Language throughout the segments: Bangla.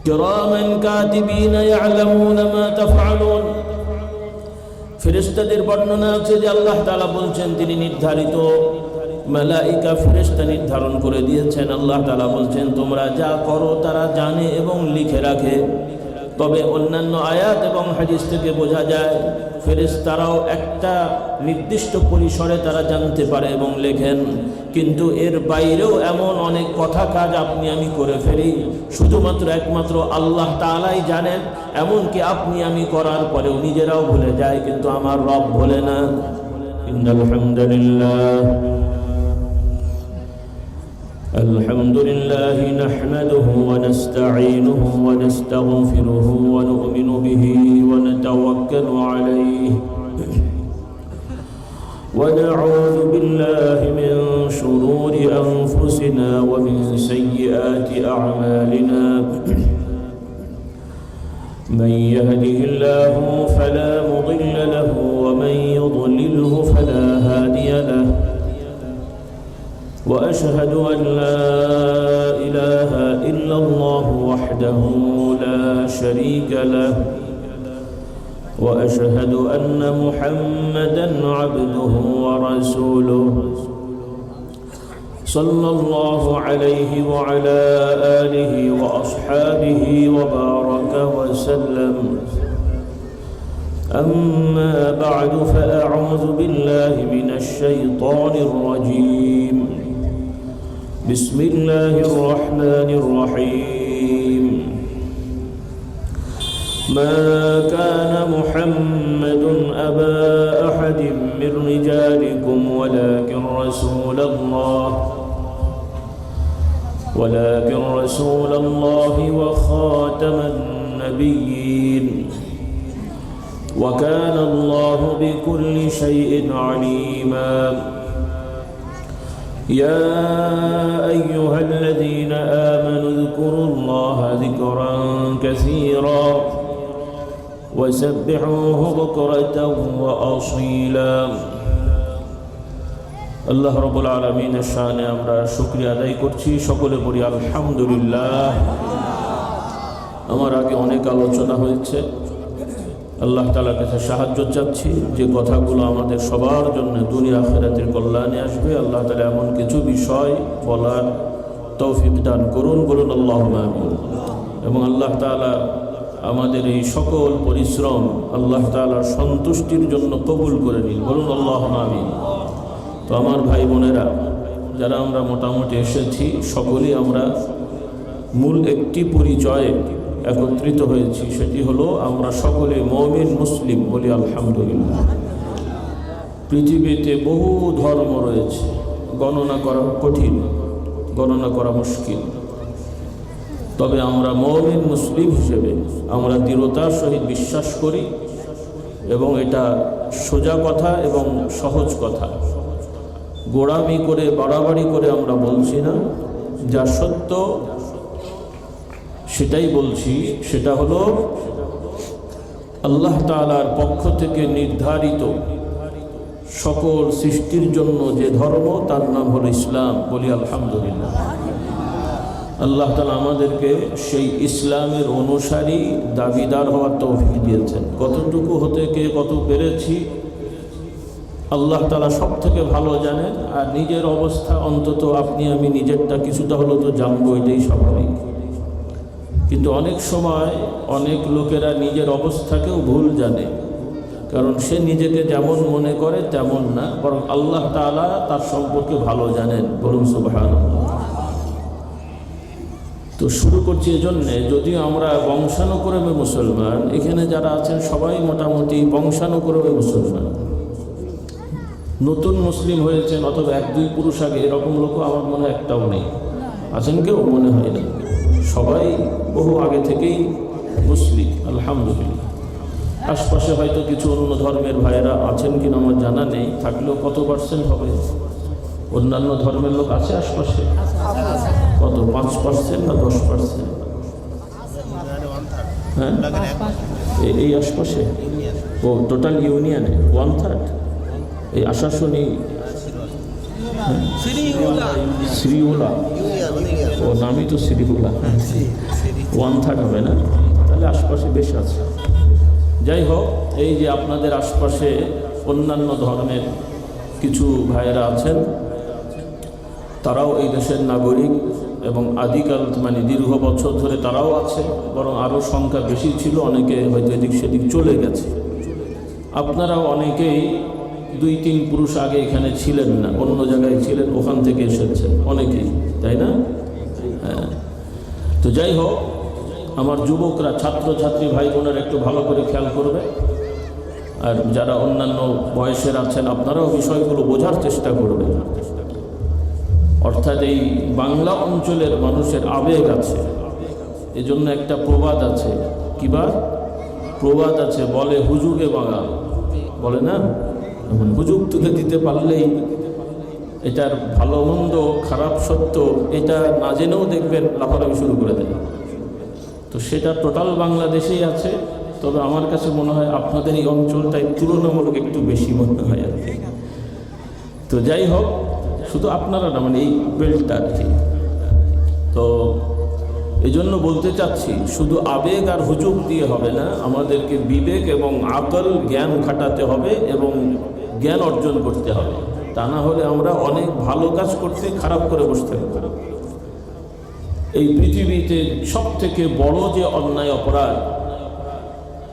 কিরামান কাতিবিনা ইয়ালামুনা মা তাফআলুন। ফেরেশতাদের বর্ণনা আছে যে আল্লাহ তাআলা বলছেন তিনি নির্ধারিত মালাইকা ফেরেশতা নির্ধারণ করে দিয়েছেন। আল্লাহ তাআলা বলছেন তোমরা যা করো তারা জানে এবং লিখে রাখে। তবে অন্যান্য আয়াত এবং হাদিস থেকে বোঝা যায় ফেরেশতারাও একটা নির্দিষ্ট পরিসরে তারা জানতে পারে এবং লেখেন, কিন্তু এর বাইরেও এমন অনেক কথা কাজ আপনি আমি করে ফেলি, শুধুমাত্র একমাত্র আল্লাহ তাআলাই জানেন। এমনকি আপনি আমি করার পরেও নিজেরাও ভুলে যায়, কিন্তু আমার রব ভোলে না। ইন্নাল হামদুলিল্লাহ الحمد لله نحمده ونستعينه ونستغفره ونؤمن به ونتوكل عليه ونعوذ بالله من شرور أنفسنا ومن سيئات أعمالنا من يهده الله فلا مضل له ومن يضلله فلا هادي له وأشهد أن لا إله إلا الله وحده لا شريك له وأشهد أن محمدًا عبده ورسوله صلى الله عليه وعلى آله وأصحابه وبارك وسلم. أما بعد فأعوذ بالله من الشيطان الرجيم. بسم الله الرحمن الرحيم. ما كان محمد أبا أحد من رجالكم ولكن رسول الله وخاتم النبيين وكان الله بكل شيء عليما. يا أيها الذين آمنوا اذكروا الله ذكرا كثيرا وسبحوه بكرة وأصيلا. আল্লাহ রাব্বুল আলামিনের শানে আমরা শুকরিয়া আদায় করছি, সকলে বলি আলহামদুলিল্লাহ। আমার আগে অনেক আলোচনা হয়েছে, আল্লাহ তাআলার কাছে সাহায্য চাচ্ছি যে কথাগুলো আমাদের সবার জন্য দুনিয়া আখিরাতের কল্যাণে আসবে। আল্লাহ তাআলা এমন কিছু বিষয় বলার তৌফিক দান করুন, বলুন আল্লাহুম্মা আমিন। এবং আল্লাহ তাআলা আমাদের এই সকল পরিশ্রম আল্লাহ তাআলার সন্তুষ্টির জন্য কবুল করে নিন, বলুন আল্লাহুম্মা আমিন। তো আমার ভাই বোনেরা, যারা আমরা মোটামুটি এসেছি, সকলেই আমরা মূল একটি পরিচয়ে একত্রিত হয়েছি, সেটি হলো আমরা সকলে মুমিন মুসলিম, বলি আলহামদুলিল্লাহ। পৃথিবীতে বহু ধর্ম রয়েছে, গণনা করা কঠিন, গণনা করা মুশকিল। তবে আমরা মুমিন মুসলিম হিসেবে আমরা দৃঢ়তার সহিত বিশ্বাস করি, এবং এটা সোজা কথা এবং সহজ কথা, গোড়ামি করে বাড়াবাড়ি করে আমরা বলছি না, যা সত্য সেটাই বলছি। সেটা হলো আল্লাহ তাআলার পক্ষ থেকে নির্ধারিত সকল সৃষ্টির জন্য যে ধর্ম, তার নাম হলো ইসলাম, বলি আলহামদুলিল্লাহ। আল্লাহ তাআলা আমাদেরকে সেই ইসলামের অনুসারী দাবিদার হওয়ার তৌফিক দিয়েছেন। কতটুকু হতে কে কত পেরেছি আল্লাহ তাআলা সব থেকে ভালো জানেন। আর নিজের অবস্থা অন্তত আপনি আমি নিজেরটা কিছুটা হলো তো জানবো, এটাই স্বাভাবিক। কিন্তু অনেক সময় অনেক লোকেরা নিজের অবস্থাকেও ভুল জানে, কারণ সে নিজেকে যেমন মনে করে তেমন না, বরং আল্লাহ তাআলা তার সম্পর্কে ভালো জানেন, বলুন সুবহানাল্লাহ। তো শুরু করছি এজন্যে, যদিও আমরা বংশানুক্রমে মুসলমান, এখানে যারা আছেন সবাই মোটামুটি বংশানুক্রমে মুসলমান, নতুন মুসলিম হয়েছেন, অথবা এক দুই পুরুষ আগে এরকম লোকও আমার মনে একটাও নেই। আছেন কেউ? মনে হয় না। সবাই বহু আগে থেকেই মুসলিম, আলহামদুলিল্লাহ। আশপাশে হয়তো কিছু অন্য ধর্মের ভাইয়েরা আছেন কিনা আমার জানা নেই, থাকলেও কত পার্সেন্ট হবে? অন্যান্য ধর্মের লোক আছে আশপাশে? কত, 5% না 10%? হ্যাঁ, এই আশপাশে। ও টোটাল ইউনিয়নে 1/3। এই আশাশুনি শ্রীউলা, ও নামই তো শ্রীউলা। 1/3 হবে না, তাহলে আশপাশে বেশ আছে। যাই হোক, এই যে আপনাদের আশপাশে অন্যান্য ধর্মের কিছু ভাইয়েরা আছেন, তারাও এই দেশের নাগরিক এবং আদিকাল মানে দীর্ঘ বছর ধরে তারাও আছে, বরং আরও সংখ্যা বেশি ছিল, অনেকে হয়তো এদিক সেদিক চলে গেছে। আপনারাও অনেকেই 2-3 পুরুষ আগে এখানে ছিলেন না, অন্য জায়গায় ছিলেন, ওখান থেকে এসেছেন অনেকেই, তাই না? হ্যাঁ। তো যাই হোক, আমার যুবকরা, ছাত্রছাত্রী ভাই বোনেরা একটু ভালো করে খেয়াল করবে, আর যারা অন্যান্য বয়সের আছেন আপনারাও বিষয়গুলো বোঝার চেষ্টা করবেন। অর্থাৎ এই বাংলা অঞ্চলের মানুষের আবেগ আছে, এজন্য একটা প্রবাদ আছে, কিবা প্রবাদ আছে, বলে হুজুগে বাঙাল, বলে না, হুজুগ তুলে দিতে পারলেই এটার ভালো মন্দ খারাপ সত্য এটা না জেনেও দেখবেন লাফালাফি শুরু করে দেয়। তো সেটা টোটাল বাংলাদেশেই আছে, তবে আমার কাছে মনে হয় আপনাদের এই অঞ্চলটাই তুলনামূলক একটু বেশি মনে হয় আর কি। তো যাই হোক, শুধু আপনারা না, মানে এই বেল্টটা আর কি। তো এই জন্য বলতে চাচ্ছি, শুধু আবেগ আর হুজুগ দিয়ে হবে না, আমাদেরকে বিবেক এবং আকল জ্ঞান খাটাতে হবে এবং জ্ঞান অর্জন করতে হবে। তা না হলে আমরা অনেক ভালো কাজ করতে খারাপ করে বসে থাকবো। এই পৃথিবীতে সব থেকে বড় যে অন্যায় অপরাধ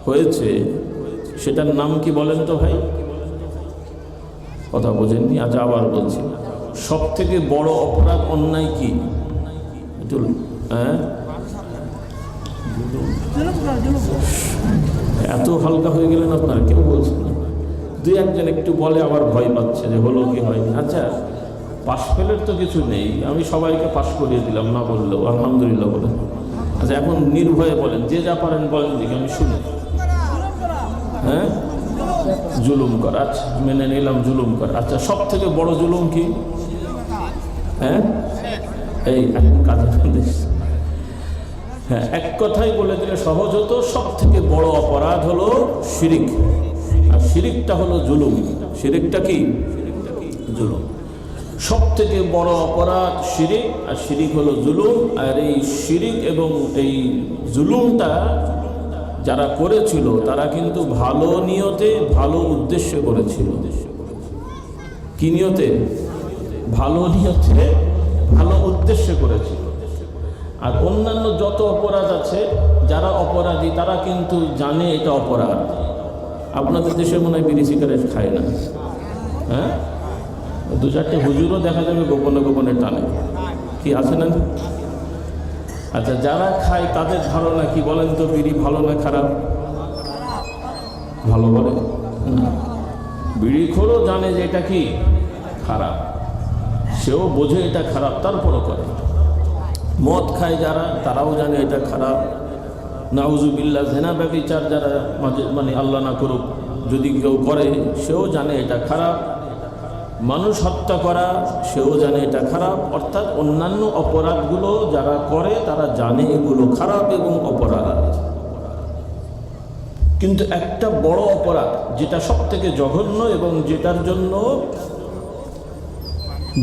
হয়েছে সেটার নাম কি বলেন তো ভাই? কথা বোঝেননি? আজ আবার বলছি, সব থেকে বড় অপরাধ অন্যায় কি? হ্যাঁ, এত হালকা হয়ে গেলেন আপনারা, কেউ বলছেন না। 2-1 একটু বলে আবার ভয় পাচ্ছে যে হলো কি হয়নি। আচ্ছা, পাশ ফেলের তো কিছু নেই, আমি সবাইকে পাশ করিয়ে দিলাম না বললেও আলহামদুলিল্লাহ বলেন। আচ্ছা, এখন নির্ভয়ে বলেন, যে যা পারেন বলেন দিকে, আমি শুনি। হ্যাঁ, জুলুম কর, আচ্ছা মেনে নিলাম জুলুম কর। আচ্ছা, সব থেকে বড় জুলুম কি? হ্যাঁ, এই কাজে, হ্যাঁ, এক কথাই বলে দিলে সহজ হতো, সব থেকে বড় অপরাধ হলো শিরিক, আর শিরিকটা হলো জুলুম। শিরিকটা কি? জুলুম। সব থেকে বড় অপরাধ শিরিক, আর শিরিক হলো জুলুম। আর এই শিরিক এবং এই জুলুমটা যারা করেছিল তারা কিন্তু ভালো নিয়তে, ভালো উদ্দেশ্যে করেছিল। কি নিয়তে? ভালো নিয়তে, ভালো উদ্দেশ্যে করেছিল। আর অন্যান্য যত অপরাধ আছে, যারা অপরাধী তারা কিন্তু জানে এটা অপরাধ। আপনাদের দেশে মনে হয় বিড়ি সিগারেট খায় না, হ্যাঁ? 2-4টে হুজুরও দেখা যাবে গোপনে গোপনে টানে, কি আছে না? আচ্ছা, যারা খায় তাদের ধারণা কি বলেন তো? বিড়ি ভালো না খারাপ? ভালো বলে না। বিড়িখোরও জানে যে এটা কি খারাপ, সেও বোঝে এটা খারাপ, তারপরও করে। মদ খায় যারা, তারাও জানে এটা খারাপ। নাউজুবিল্লাহ, জেনা ব্যভিচার যারা, মানে আল্লাহ না করুক, যদি কেউ করে সেও জানে এটা খারাপ। মানুষ হত্যা করা, সেও জানে এটা খারাপ। অর্থাৎ অন্যান্য অপরাধগুলো যারা করে তারা জানে এগুলো খারাপ এবং অপরাধ। কিন্তু একটা বড় অপরাধ, যেটা সব থেকে জঘন্য এবং যেটার জন্য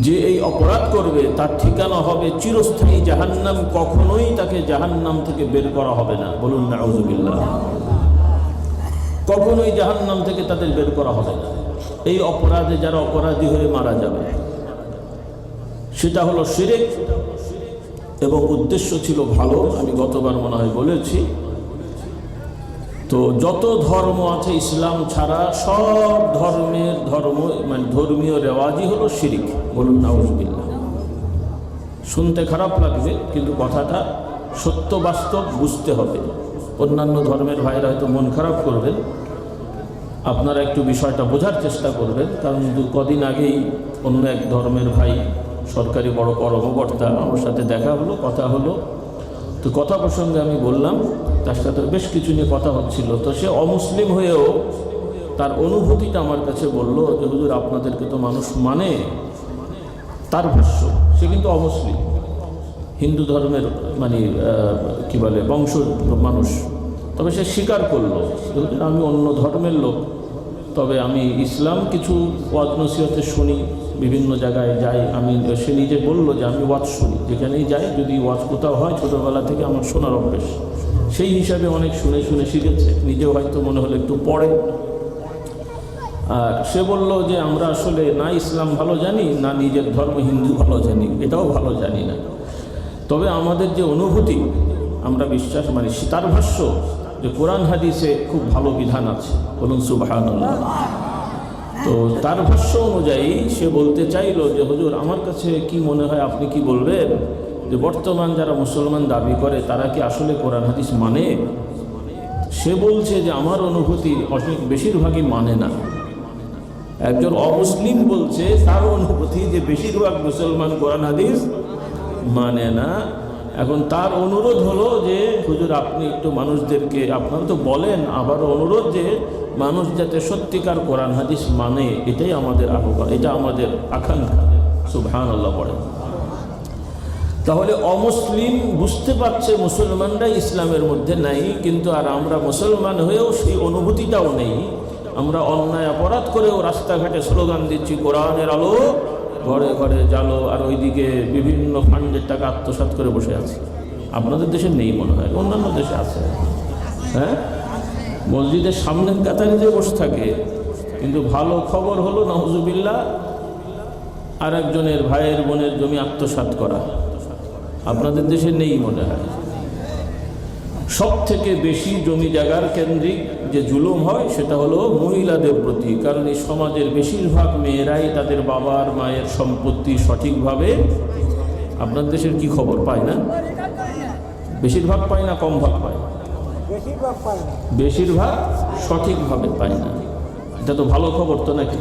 যে এই অপরাধ করবে তার ঠিকানা হবে চিরস্থায়ী জাহান্নাম, কখনোই তাকে জাহান্নাম থেকে বের করা হবে না। বলুন নাউজুবিল্লাহ। কখনোই জাহান্নাম থেকে তাদের বের করা হবে না। এই অপরাধে যারা অপরাধী হয়ে মারা যাবে, সেটা হলো শিরক এবং উদ্দেশ্য ছিল ভালো। আমি গতবার মনে হয় বলেছি। তো যত ধর্ম আছে ইসলাম ছাড়া, সব মানে ধর্মীয় রেওয়াজই হলো শিরিক। বলুন নাউজুবিল্লাহ। শুনতে খারাপ লাগবে, কিন্তু কথাটা সত্য, বাস্তব বুঝতে হবে। অন্যান্য ধর্মের ভাইরা হয়তো মন খারাপ করবেন, আপনারা একটু বিষয়টা বোঝার চেষ্টা করবেন। কারণ কদিন আগেই অন্য এক ধর্মের ভাই, সরকারি বড় কর্মকর্তা, আমার সাথে দেখা হলো, কথা হলো। তো কথা প্রসঙ্গে আমি বললাম, তার সাথে বেশ কিছু নিয়ে কথা হচ্ছিল। তো সে অমুসলিম হয়েও তার অনুভূতিটা আমার কাছে বলল যে হুজুর, আপনাদেরকে তো মানুষ মানে। তার ভাষ্য, সে কিন্তু অমুসলিম, হিন্দু ধর্মের মানে কি বলে বংশ মানুষ। তবে সে স্বীকার করলো, আমি অন্য ধর্মের লোক, তবে আমি ইসলাম কিছু ওয়াজ নসিহতে শুনি, বিভিন্ন জায়গায় যাই আমি, সে নিজে বললো যে আমি ওয়াজ শুনি, যেখানেই যাই যদি ওয়াজ কোথাও হয় ছোটোবেলা থেকে আমার শোনার অভ্যেস, সেই হিসাবে অনেক শুনে শুনে শিখেছে, নিজেও হয়তো মনে হলো একটু পড়ে। আর সে বলল যে আমরা আসলে না ইসলাম ভালো জানি, না নিজের ধর্ম হিন্দু ভালো জানি, এটাও ভালো জানি না, তবে আমাদের যে অনুভূতি আমরা বিশ্বাস মানি। তার ভাষ্য যে কোরআন হাদিসে খুব ভালো বিধান আছে, বলুন সুবহানাল্লাহ। তো তার ভাষ্য অনুযায়ী সে বলতে চাইলো যে হুজুর আমার কাছে কি মনে হয়, আপনি কি বলবেন যে বর্তমান যারা মুসলমান দাবি করে তারা কি আসলে কোরআন হাদিস মানে? সে বলছে যে আমার অনুভূতি বেশিরভাগই মানে না। একজন অমুসলিম বলছে তার অনুভূতি যে বেশিরভাগ মুসলমান কোরআন হাদিস মানে না। এখন তার অনুরোধ হলো যে হুজুর আপনি একটু মানুষদেরকে, আপনারা তো বলেন, আবার অনুরোধ যে মানুষ যাতে সত্যিকার কোরআন হাদিস মানে, এটাই আমাদের আহ্বান, এটা আমাদের আকাঙ্ক্ষা। সুবহানাল্লাহ পড়ে। তাহলে অমুসলিম বুঝতে পারছে মুসলমানরা ইসলামের মধ্যে নাই, কিন্তু আর আমরা মুসলমান হয়েও সেই অনুভূতিটাও নেই। আমরা অন্যায় অপরাধ করেও রাস্তাঘাটে স্লোগান দিচ্ছি কোরআনের আলো ঘরে ঘরে জালো, আর ওইদিকে বিভিন্ন ফান্ডের টাকা আত্মসাৎ করে বসে আছি। আপনাদের দেশে নেই মনে হয়, অন্যান্য দেশে আছে। হ্যাঁ, মসজিদের সামনের কাতারে যে বসে থাকে, কিন্তু ভালো খবর হলো নাউজুবিল্লাহ আর একজনের ভাইয়ের বোনের জমি আত্মসাৎ করা। আপনাদের দেশে নেই মনে হয়। সব থেকে বেশি জমি জায়গার কেন্দ্রিক যে জুলুম হয় সেটা হলো মহিলাদের প্রতি, কারণ এই সমাজের বেশিরভাগ মেয়েরাই তাদের বাবার মায়ের সম্পত্তি সঠিকভাবে, আপনাদের দেশের কি খবর, পায় না? বেশিরভাগ পায় না, কম ভাগ পায়? বেশিরভাগ সঠিকভাবে পায় না। এটা তো ভালো খবর তো নাকি?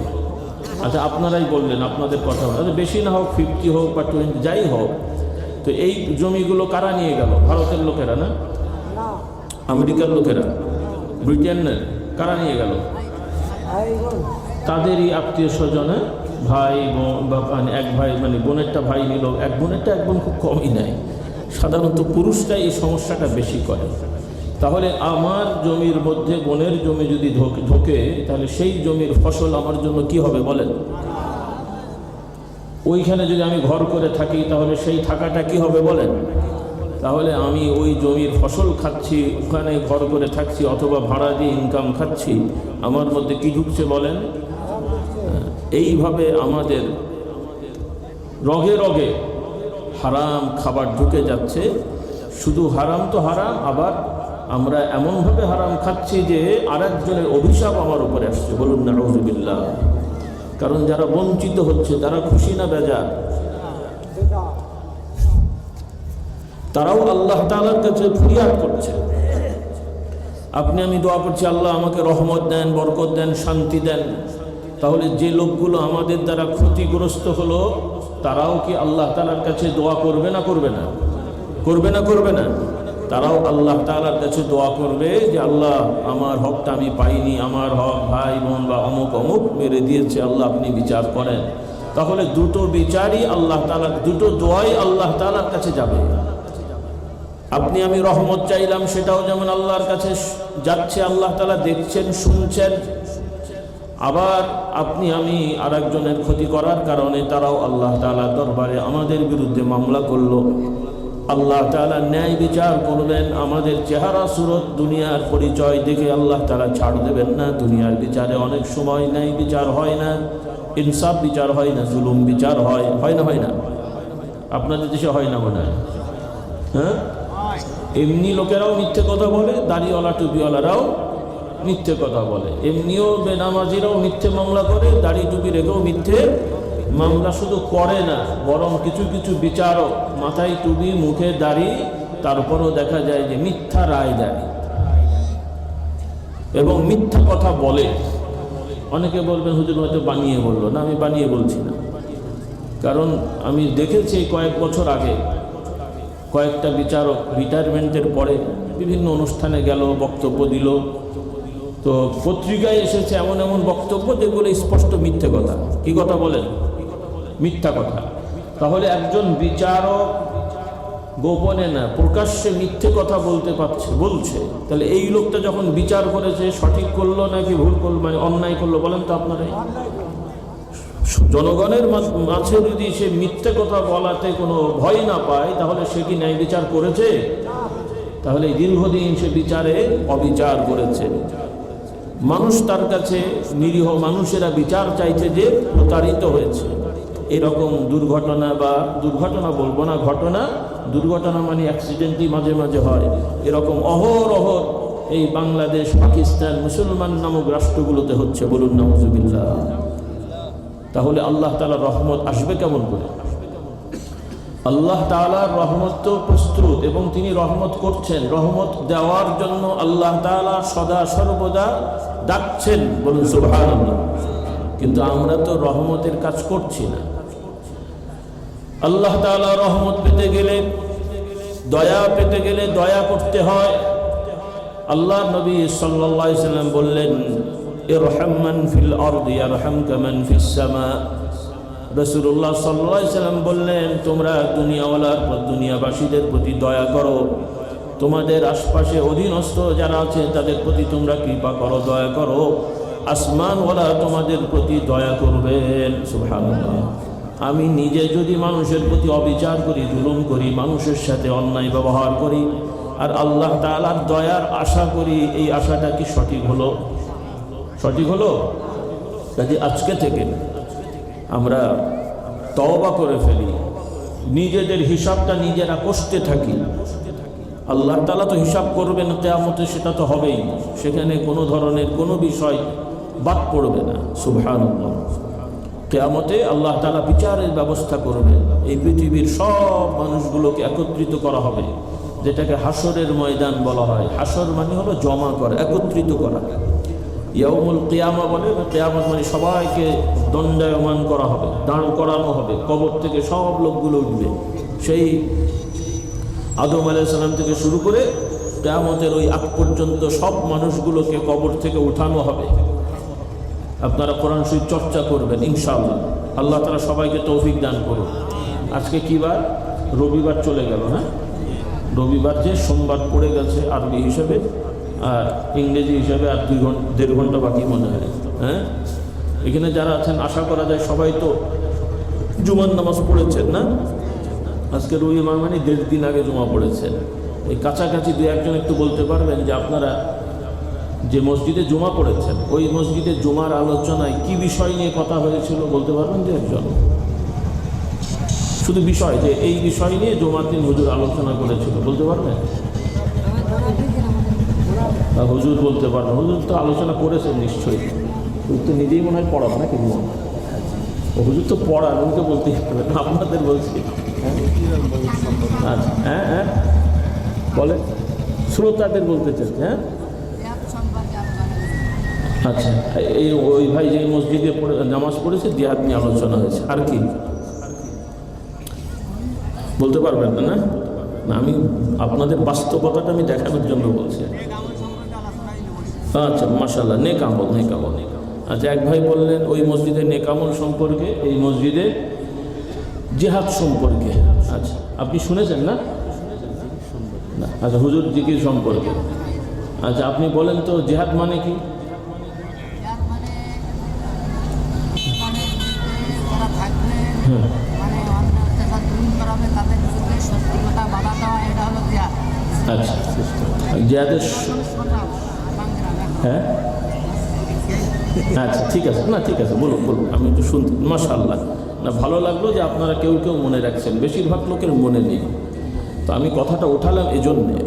আচ্ছা আপনারাই বললেন, আপনাদের কথা বলে, বেশি না হোক 50 হোক বা 20 যাই হোক, তো এই জমিগুলো কারা নিয়ে গেল? ভারতের লোকেরা না? আমেরিকার লোকেরা? ব্রিটেনের? কারা নিয়ে গেল? তাদেরই আত্মীয় স্বজনে, ভাই বোন বা এক ভাই মানে বোনেরটা ভাই নিল, এক বোনেরটা এক বোন খুব কমই নেয়, সাধারণত পুরুষরাই এই সমস্যাটা বেশি করে। তাহলে আমার জমির মধ্যে বোনের জমি যদি ঢোকে, তাহলে সেই জমির ফসল আমার জন্য কি হবে বলেন? ওইখানে যদি আমি ঘর করে থাকি তাহলে সেই থাকাটা কি হবে বলেন? তাহলে আমি ওই জমির ফসল খাচ্ছি, ওখানে ঘর করে থাকছি, অথবা ভাড়া দিয়ে ইনকাম খাচ্ছি, আমার মধ্যে কি ঢুকছে বলেন? এইভাবে আমাদের রগে রগে হারাম খাবার ঢুকে যাচ্ছে। শুধু হারাম তো হারাম, আবার আমরা এমনভাবে হারাম খাচ্ছি যে আরেকজনের অভিশাপ আমার উপরে আসছে, বলুন নাউযুবিল্লাহ। কারণ যারা বঞ্চিত হচ্ছে তারা খুশি না বেজার? তারাও আল্লাহ তাআলার কাছে ফরিয়াদ করছে। আপনি আমি দোয়া করছি আল্লাহ আমাকে রহমত দেন, বরকত দেন, শান্তি দেন। তাহলে যে লোকগুলো আমাদের দ্বারা ক্ষতিগ্রস্ত হলো তারাও কি আল্লাহ তাআলার কাছে দোয়া করবে না করবে না? করবে না করবে না? তারাও আল্লাহ তাআলার কাছে দোয়া করবে যে আল্লাহ আমার হকটা আমি পাইনি, আমার হক ভাই বোন বা অমুক অমুক মেরে দিয়েছে, আল্লাহ আপনি বিচার করেন। তাহলে দুটো বিচারই আল্লাহ তাআলার, দুটো দোয়াই আল্লাহ তাআলার কাছে যাবে। আপনি আমি রহমত চাইলাম, সেটাও যেমন আল্লাহর কাছে যাচ্ছে, আল্লাহ তাআলা দেখছেন, শুনছেন। আবার আপনি আমি আরেকজনের ক্ষতি করার কারণে তারাও আল্লাহ তাআলার দরবারে আমাদের বিরুদ্ধে মামলা করলো। আল্লাহ তাআলা ন্যায় বিচার করবেন। আমাদের চেহারা সুরত দুনিয়ার পরিচয় দেখে আল্লাহ তাআলা ছাড় দেবেন না। দুনিয়ার বিচারে অনেক সময় ন্যায় বিচার হয় না, ইনসাফ বিচার হয় না, জুলুম বিচার হয়, হয় না? হয় না? আপনাদের দেশে হয় না মনে হয়? হ্যাঁ, এমনি লোকেরাও মিথ্যে কথা বলে, দাড়িওয়ালা টুপিওয়ালারাও মিথ্যে কথা বলে, এমনিও বেনামাজিরাও মিথ্যে মামলা করে, দাড়ি টুপি রেখেও মিথ্যে মামলা শুধু করে না, বরং কিছু কিছু বিচারক মাথায় টুপি মুখে দাড়ি, তারপরও দেখা যায় যে মিথ্যা রায় দেয় এবং মিথ্যা কথা বলে। অনেকে বলবেন হুজুর হয়তো বানিয়ে বললো, না আমি বানিয়ে বলছি না। কারণ আমি দেখেছি কয়েক বছর আগে কয়েকটা বিচারক রিটায়ারমেন্টের পরে বিভিন্ন অনুষ্ঠানে গেল, বক্তব্য দিল, তো পত্রিকায় এসেছে এমন এমন বক্তব্য যেগুলো স্পষ্ট মিথ্যে কথা। কি কথা বলেন? মিথ্যা কথা। তাহলে একজন বিচারক গোপনে না প্রকাশ্যে মিথ্যে কথা বলছে, তাহলে এই লোকটা যখন বিচার করেছে সঠিক করলো নাকি ভুল করলো, মানে অন্যায় করলো বলেন তো আপনারাই? জনগণের মাঝে যদি সে মিথ্যে কথা বলাতে কোনো ভয় না পায়, তাহলে সে কি ন্যায় বিচার করেছে? তাহলে দীর্ঘদিন সে বিচারে অবিচার করেছে। মানুষ তার কাছে, নিরীহ মানুষেরা বিচার চাইছে যে প্রতারিত হয়েছে। এরকম দুর্ঘটনা, বা দুর্ঘটনা বলবো না, ঘটনা, দুর্ঘটনা মানে অ্যাক্সিডেন্টই মাঝে মাঝে হয়, এরকম অহরহ এই বাংলাদেশ, পাকিস্তান, মুসলমান নামক রাষ্ট্রগুলোতে হচ্ছে। বলুন নাউজুবিল্লাহ। তাহলে আল্লাহ তাআলার রহমত আসবে কেমন করে? আল্লাহ তাআলার রহমত তো প্রস্তুত, এবং তিনি রহমত করছেন। রহমত দেওয়ার জন্য আল্লাহ তাআলা সদা সর্বদা ডাকছেন। বলুন সুবহানাল্লাহ। কিন্তু আমরা তো রহমতের কাজ করছি না। আল্লাহ তাআলা রহমত পেতে গেলে, দয়া পেতে গেলে দয়া করতে হয়। আল্লাহ নবী সাল্লাল্লাহু আলাইহি ওয়াসাল্লাম বললেন, ইরহাম মান ফিল আরদি ইয়ারহামকা মান ফিস সামা। রাসূলুল্লাহ সাল্লাল্লাহু আলাইহি ওয়াসাল্লাম বললেন, তোমরা দুনিয়াওয়ালার, দুনিয়াবাসীদের প্রতি দয়া করো, তোমাদের আশপাশে অধীনস্থ যারা আছে তাদের প্রতি তোমরা কৃপা করো, দয়া করো, আসমানওয়ালা তোমাদের প্রতি দয়া করবেন। সুবহানাল্লাহ। আমি নিজে যদি মানুষের প্রতি অবিচার করি, জুলুম করি, মানুষের সাথে অন্যায় ব্যবহার করি, আর আল্লাহ তাআলার দয়ার আশা করি, এই আশাটা কি সঠিক হলো? সঠিক হলো? কাজে আজকে থেকে আমরা তওবা করে ফেলি, নিজেদের হিসাবটা নিজেরা কষতে থাকি। আল্লাহ তাআলা তো হিসাব করবেন কিয়ামতে, সেটা তো হবেই, সেখানে কোনো ধরনের কোনো বিষয় বাদ পড়বে না। সুবহানাল্লাহ। কিয়ামতে আল্লাহ তাআলা বিচারের ব্যবস্থা করবেন। এই পৃথিবীর সব মানুষগুলোকে একত্রিত করা হবে, যেটাকে হাসরের ময়দান বলা হয়। হাসর মানে হলো জমা করা, একত্রিত করা। ইয়াউমুল কিয়ামা বলে, কিয়ামত মানে সবাইকে দণ্ডায়মান করা হবে, দাঁড় করানো হবে, কবর থেকে সব লোকগুলো উঠবে। সেই আদম আলাইহিস সালাম থেকে শুরু করে কিয়ামতের ওই আগ পর্যন্ত সব মানুষগুলোকে কবর থেকে উঠানো হবে। আপনারা কোরআন শরীফ চর্চা করবেন ইনশাআল্লাহ। আল্লাহ তাআলা সবাইকে তৌফিক দান করুন। আজকে কি বার? রবিবার চলে গেল না? রবিবার যে সোমবার পড়ে গেছে আরবি হিসাবে, আর ইংরেজি হিসাবে আর 1.5 ঘন্টা বাকি মনে হয়। হ্যাঁ, এখানে যারা আছেন আশা করা যায় সবাই তো জুমার নামাজ পড়েছেন না? আজকে রবিবার মানে 1.5 দিন আগে জুমা পড়েছেন। এই কাছাকাছি 2-1 জন একটু বলতে পারবেন যে আপনারা যে মসজিদে জুমা পড়েছেন, ওই মসজিদে জুমার আলোচনায় কি বিষয় নিয়ে কথা হয়েছিল বলতে পারবেন 2-1 জন? শুধু বিষয়, যে এই বিষয় নিয়ে জুমার দিন হুজুর আলোচনা করেছিল, বলতে পারবেন? হুজুর বলতে পারবেন? হুজুর তো আলোচনা করেছেন নিশ্চয়ই। হুজুর তো নিজেই মনে হয় পড়ান, নাকি? হুজুর তো পড়ান, উনকে বলতেই পারবেন, আপনাদের বলছি। আচ্ছা, হ্যাঁ হ্যাঁ বলে, শ্রোতাদের বলতে চাচ্ছি। হ্যাঁ, আচ্ছা, এই ওই ভাই যে মসজিদে নামাজ পড়েছে, জিহাদ নিয়ে আলোচনা হয়েছে। আর কি বলতে পারবেন না? না, আমি আপনাদের বাস্তবতাটা আমি দেখানোর জন্য বলছি। আচ্ছা, মাশাআল্লাহ, নেক আমল, নেক আমল। আচ্ছা, এক ভাই বললেন ওই মসজিদে নেক আমল সম্পর্কে, এই মসজিদে জিহাদ সম্পর্কে। আচ্ছা, আপনি শুনেছেন না? না, আচ্ছা, হুজুর জিকির সম্পর্কে। আচ্ছা, আপনি বলেন তো জিহাদ মানে কি? আচ্ছা, জিহাদের, হ্যাঁ, আচ্ছা, ঠিক আছে, না ঠিক আছে, বলুন বলুন, আমি একটু শুনতে। মাশাআল্লাহ, না ভালো লাগলো যে আপনারা কেউ কেউ মনে রাখছেন, বেশিরভাগ লোকের মনে নেই। তো আমি কথাটা উঠালাম এজন্যে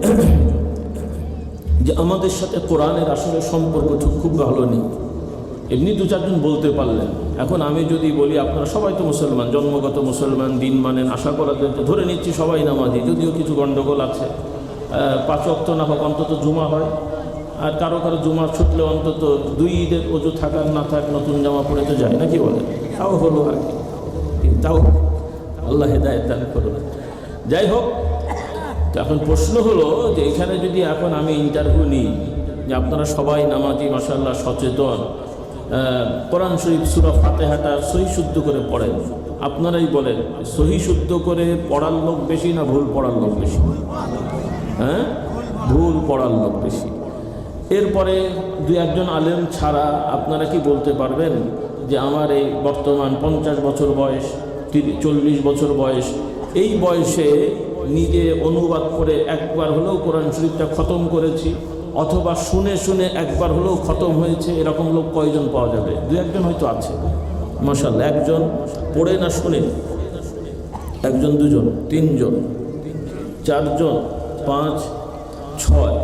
যে আমাদের সাথে কোরআনের আসলে সম্পর্ক খুব ভালো নেই। এমনি 2-4 জন বলতে পারলেন। এখন আমি যদি বলি, আপনারা সবাই তো মুসলমান, জন্মগত মুসলমান, দিন মানেন, আশা করা ধরে নিচ্ছি সবাই নামাজি, যদিও কিছু গণ্ডগোল আছে। 5 ওয়াক্ত না হোক, অন্তত জুমা হয়। আর কারো কারো জুমা ছুটলে অন্তত 2 ঈদের ওযু থাকার না থাক, নতুন জামা পরে তো যায়, নাকি বলেন? তাও হলো আর কি, তাও আল্লাহ হেদায়েত দান করুন। যাই হোক, এখন প্রশ্ন হলো যে এখানে যদি এখন আমি ইন্টারভিউ নিই যে আপনারা সবাই নামাজি, মাশাআল্লাহ, সচেতন, কোরআন শরীফ সূরা ফাতিহাটা সহি শুদ্ধ করে পড়েন, আপনারাই বলেন সহি শুদ্ধ করে পড়ার লোক বেশি না ভুল পড়ার লোক বেশি? হ্যাঁ, ভুল পড়ার লোক বেশি। এরপরে 2-1 জন আলেম ছাড়া আপনারা কি বলতে পারবেন যে আমার এই বর্তমান 50 বছর বয়স, 40 বছর বয়স, এই বয়সে নিজে অনুবাদ করে একবার হলেও কোরআন শরীফটা খতম করেছি, অথবা শুনে শুনে একবার হলেও খতম হয়েছে, এরকম লোক কয়জন পাওয়া যাবে? 2-1জন হয়তো আছে মাশাআল্লাহ। একজন পড়ে না শুনে, একজন, 2জন, 3জন, 4জন, 5, 6,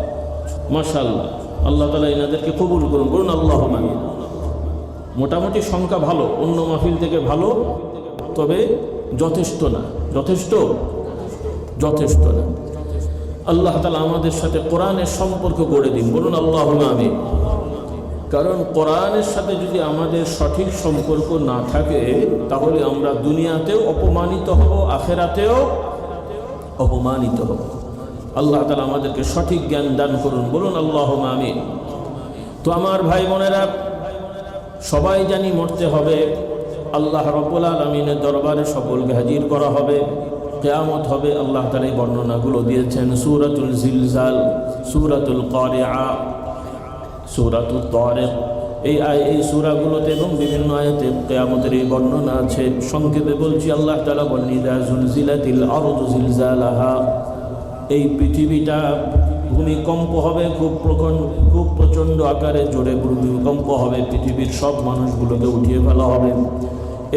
মাশাআল্লাহ। আল্লাহ তাআলা এনাদেরকে কবুল করুন, বলুন আল্লাহুম্মা আমিন। মোটামুটি সংখ্যা ভালো, অন্য মাহফিল থেকে ভালো, তবে যথেষ্ট না। যথেষ্ট না। আল্লাহ তাআলা আমাদের সাথে কোরআনের সম্পর্ক গড়ে দিন, বলুন আল্লাহুম্মা আমিন। কারণ কোরআনের সাথে যদি আমাদের সঠিক সম্পর্ক না থাকে, তাহলে আমরা দুনিয়াতেও অপমানিত হব, আখিরাতেও অপমানিত হব। আল্লাহ তাআলা আমাদেরকে সঠিক জ্ঞান দান করুন, বলুন আল্লাহুম্মা আমিন। তো আমার ভাই বোনেরা, সবাই জানি মরতে হবে, আল্লাহ রাব্বুল আলামিনের দরবারে সকলকে হাজির করা হবে, কিয়ামত হবে। আল্লাহ তাআলা এই বর্ণনাগুলো দিয়েছেন সূরাতুল জিলজাল, সূরাতুল কারিআ, সূরাতুত তারিক, এই সূরাগুলোতে এবং বিভিন্ন আয়াতে কিয়ামতের এই বর্ণনা আছে। সংক্ষেপে বলছি, আল্লাহ তাআলা বলেন ইযা জুলজিলাতিল আরদু জিলজালাহা, এই পৃথিবীটা ভূমিকম্প হবে, খুব প্রচণ্ড আকারে জোরে ভূমিকম্প হবে, পৃথিবীর সব মানুষগুলোকে উঠিয়ে ফেলা হবে।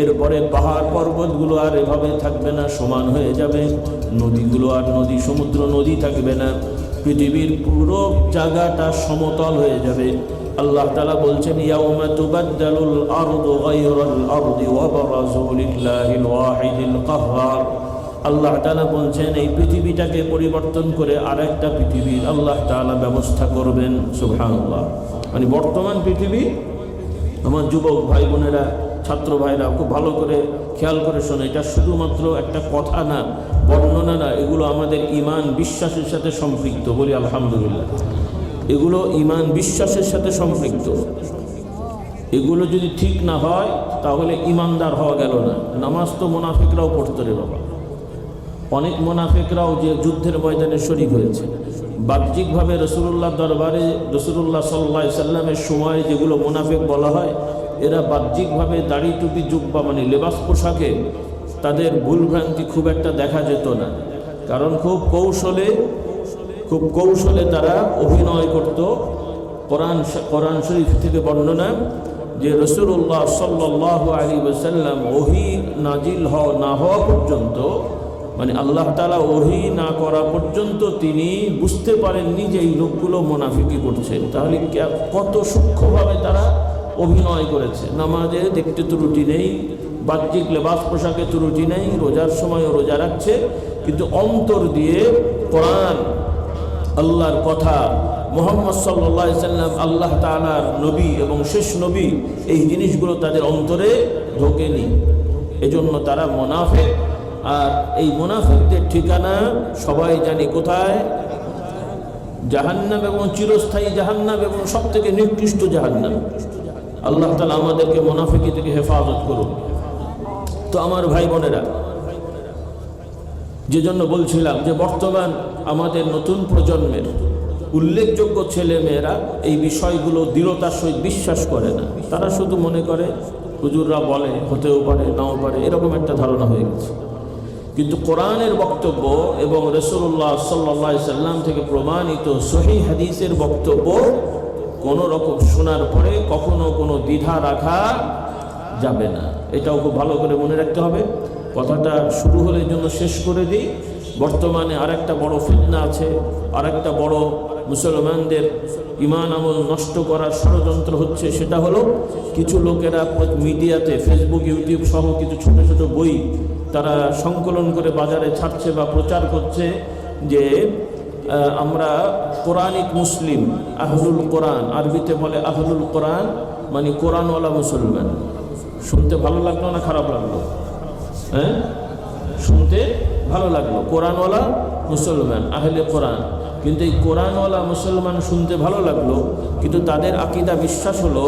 এরপরে পাহাড় পর্বতগুলো আর এভাবে থাকবে না, সমান হয়ে যাবে। নদীগুলো আর সমুদ্র নদী থাকবে না, পৃথিবীর পুরো জায়গাটা সমতল হয়ে যাবে। আল্লাহ তাআলা বলছেন ইয়াউমা তুবাদদালুল আরদু গায়রাল আরদি ওয়া বারাজু লিল্লাহিল ওয়াহিদিল কাহ্হার। আল্লাহ তাআলা বলছেন এই পৃথিবীটাকে পরিবর্তন করে আরেকটা পৃথিবীর আল্লাহ তাআলা ব্যবস্থা করবেন। সুবহানাল্লাহ। মানে বর্তমান পৃথিবী, আমার যুবক ভাই বোনেরা, ছাত্র ভাইরা খুব ভালো করে খেয়াল করে শোনে, এটা শুধুমাত্র একটা কথা না, বর্ণনা না, এগুলো আমাদের ঈমান বিশ্বাসের সাথে সম্পৃক্ত। বলি আলহামদুলিল্লাহ। এগুলো ঈমান বিশ্বাসের সাথে সম্পৃক্ত। এগুলো যদি ঠিক না হয় তাহলে ঈমানদার হওয়া গেল না। নামাজ তো মুনাফিকরাও পড়তো রে বাবা। অনেক মুনাফিকরাও যে যুদ্ধের ময়দানে শরীক হয়েছে, বাহ্যিকভাবে রাসূলুল্লাহ দরবারে, রাসূলুল্লাহ সাল্লাল্লাহু আলাইহি সাল্লামের সময় যেগুলো মুনাফিক বলা হয়, এরা বাহ্যিকভাবে দাড়ি টুপি জুব্বা মানে লেবাস পোশাকে তাদের ভুলভ্রান্তি খুব একটা দেখা যেত না, কারণ খুব কৌশলে তারা অভিনয় করত। কোরআন শরীফ থেকে বর্ণনা যে রাসূলুল্লাহ সাল্লাল্লাহু আলাইহি ওয়াসাল্লাম ওহী নাজিল না হওয়া পর্যন্ত, মানে আল্লাহ তাআলা ওহী না করা পর্যন্ত তিনি বুঝতে পারেননি যে এই লোকগুলো মুনাফিকি করছে। তাহলে কত সূক্ষ্মভাবে তারা অভিনয় করেছে। নামাজে দেখতে ত্রুটি নেই, বাহ্যিক লেবাস পোশাকে ত্রুটি নেই, রোজার সময়ও রোজা রাখছে, কিন্তু অন্তর দিয়ে কোরআন, আল্লাহর কথা, মুহাম্মদ সাল্লাল্লাহু আলাইহি সাল্লাম আল্লাহ তাআলার নবী এবং শেষ নবী, এই জিনিসগুলো তাদের অন্তরে ঢোকেনি। এজন্য তারা মুনাফিক। আর এই মুনাফিকদের ঠিকানা সবাই জানি কোথায়? জাহান্নাম, এবং চিরস্থায়ী জাহান্নাম, এবং সবথেকে নিকৃষ্ট জাহান্নাম। আল্লাহ তাআলা আমাদেরকে মুনাফিকি থেকে হেফাজত করুন। তো আমার ভাই বোনেরা, যে জন্য বলছিলাম যে বর্তমান আমাদের নতুন প্রজন্মের উল্লেখযোগ্য ছেলে মেয়েরা এই বিষয়গুলো দৃঢ়তার সহিত বিশ্বাস করে না। তারা শুধু মনে করে হুজুররা বলে, হতেও পারে নাও পারে, এরকম একটা ধারণা হয়ে গেছে। কিন্তু কোরআনের বক্তব্য এবং রাসূলুল্লাহ সাল্লাল্লাহু আলাইহি সাল্লাম থেকে প্রমাণিত সহিহ হাদিসের বক্তব্য কোনো রকম শোনার পরে কখনো কোনো দ্বিধা রাখা যাবে না। এটাও খুব ভালো করে মনে রাখতে হবে। কথাটা শুরু হলে জন্য শেষ করে দিই। বর্তমানে আরেকটা বড় ফিতনা আছে, আরেকটা বড় মুসলমানদের ঈমান আমল নষ্ট করার ষড়যন্ত্র হচ্ছে। সেটা হলো কিছু লোকেরা মিডিয়াতে, ফেসবুক, ইউটিউব সহ কিছু ছোট ছোট বই তারা সংকলন করে বাজারে ছাড়ছে বা প্রচার করছে যে আমরা কোরআনিক মুসলিম, আহলুল কোরআন, আরবিতে বলে আহলুল কোরআন, মানে কোরআনওয়ালা মুসলমান। শুনতে ভালো লাগলো না খারাপ লাগলো? হ্যাঁ, শুনতে ভালো লাগলো। কোরআনওয়ালা মুসলমান, আহলে কোরআন। কিন্তু এই কোরআনওয়ালা মুসলমান শুনতে ভালো লাগলো, কিন্তু তাদের আকীদা বিশ্বাস হলো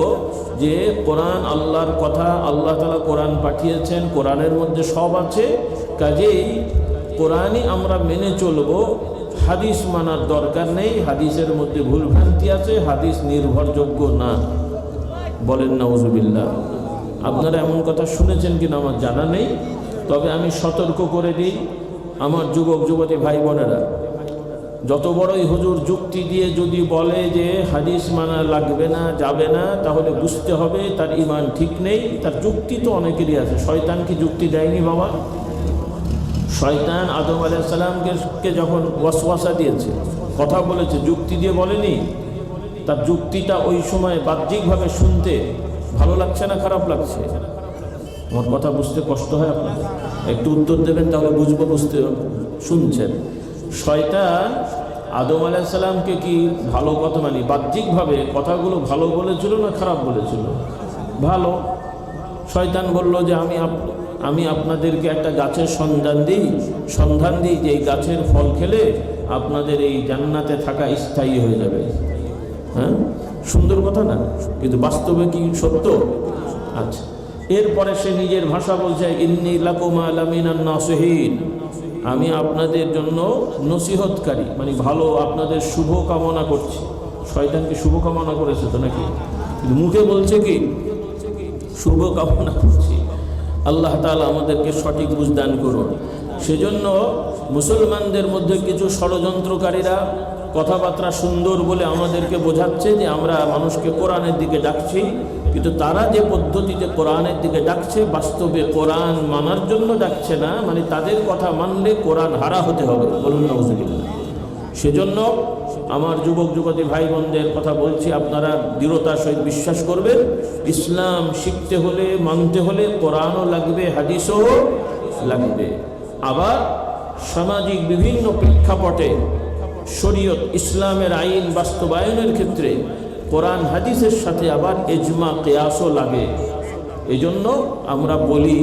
যে কোরআন আল্লাহর কথা, আল্লাহ তাআলা কোরআন পাঠিয়েছেন, কোরআনের মধ্যে সব আছে, কাজেই কোরআনই আমরা মেনে চলবো, হাদিস মানার দরকার নেই, হাদিসের মধ্যে ভুলভ্রান্তি আছে, হাদিস নির্ভরযোগ্য না। বলেন নাউজুবিল্লাহ। আপনারা এমন কথা শুনেছেন কিনা আমার জানা নেই, তবে আমি সতর্ক করে দিই আমার যুবক যুবতী ভাই বোনেরা, যত বড়ই হুজুর যুক্তি দিয়ে যদি বলে যে হাদিস মানা লাগবে না, যাবে না, তাহলে বুঝতে হবে তার ঈমান ঠিক নেই। তার যুক্তি তো অনেকেরই আছে। শয়তান কি যুক্তি দেয়নি বাবা? শয়তান আদম আলাইহিস সালামকে যখন ওয়াসওয়াসা দিয়েছে, কথা বলেছে, যুক্তি দিয়ে বলেনি। তার যুক্তিটা ওই সময় বাহ্যিকভাবে শুনতে ভালো লাগছে না খারাপ লাগছে? আমার কথা বুঝতে কষ্ট হয় আপনাদের? একটু উত্তর দেবেন তাহলে বুঝবো, বুঝতে শুনছেন। শয়তান আদম আলাইহিস সালামকে কি ভালো কথা, মানে বাহ্যিকভাবে কথাগুলো ভালো বলেছিল না খারাপ বলেছিল? ভালো। শয়তান বলল যে আমি আপনাদেরকে একটা গাছের সন্ধান দিই যে এই গাছের ফল খেলে আপনাদের এই জান্নাতে থাকা স্থায়ী হয়ে যাবে। হ্যাঁ, সুন্দর কথা না? কিন্তু বাস্তবে কি সত্য? আচ্ছা, এরপরে সে নিজের ভাষা বলছে, ইন্নী লাকুমা লামিনান নাসিহিন, আমি আপনাদের জন্য নসিহতকারী, মানে ভালো, আপনাদের শুভ কামনা করছি। শয়তানকে শুভ কামনা করেছে তো নাকি? কিন্তু মুখে বলছে কি শুভ কামনা করছি। আল্লাহ তাআলা আমাদেরকে সঠিক বুঝ দান করুন। সেজন্য মুসলমানদের মধ্যে কিছু ষড়যন্ত্রকারীরা কথাবার্তা সুন্দর বলে আমাদেরকে বোঝাচ্ছে যে আমরা মানুষকে কোরআনের দিকে ডাকছি, কিন্তু তারা যে পদ্ধতিতে কোরআনের দিকে ডাকছে, বাস্তবে কোরআন মানার জন্য ডাকছে না। মানে তাদের কথা মানলে কোরআন হারা হতে হবে, বলুন নাউজুবিল্লাহ। সেজন্য আমার যুবক যুবতী ভাই বোনদের কথা বলছি, আপনারা দৃঢ়তার সহিত বিশ্বাস করবেন, ইসলাম শিখতে হলে, মানতে হলে কোরআনও লাগবে, হাদিসও লাগবে। আবার সামাজিক বিভিন্ন প্রেক্ষাপটে শরীয়ত ইসলামের আইন বাস্তবায়নের ক্ষেত্রে কোরআন হাদিসের সাথে আবার ইজমা কিয়াসও লাগে। এজন্য আমরা বলি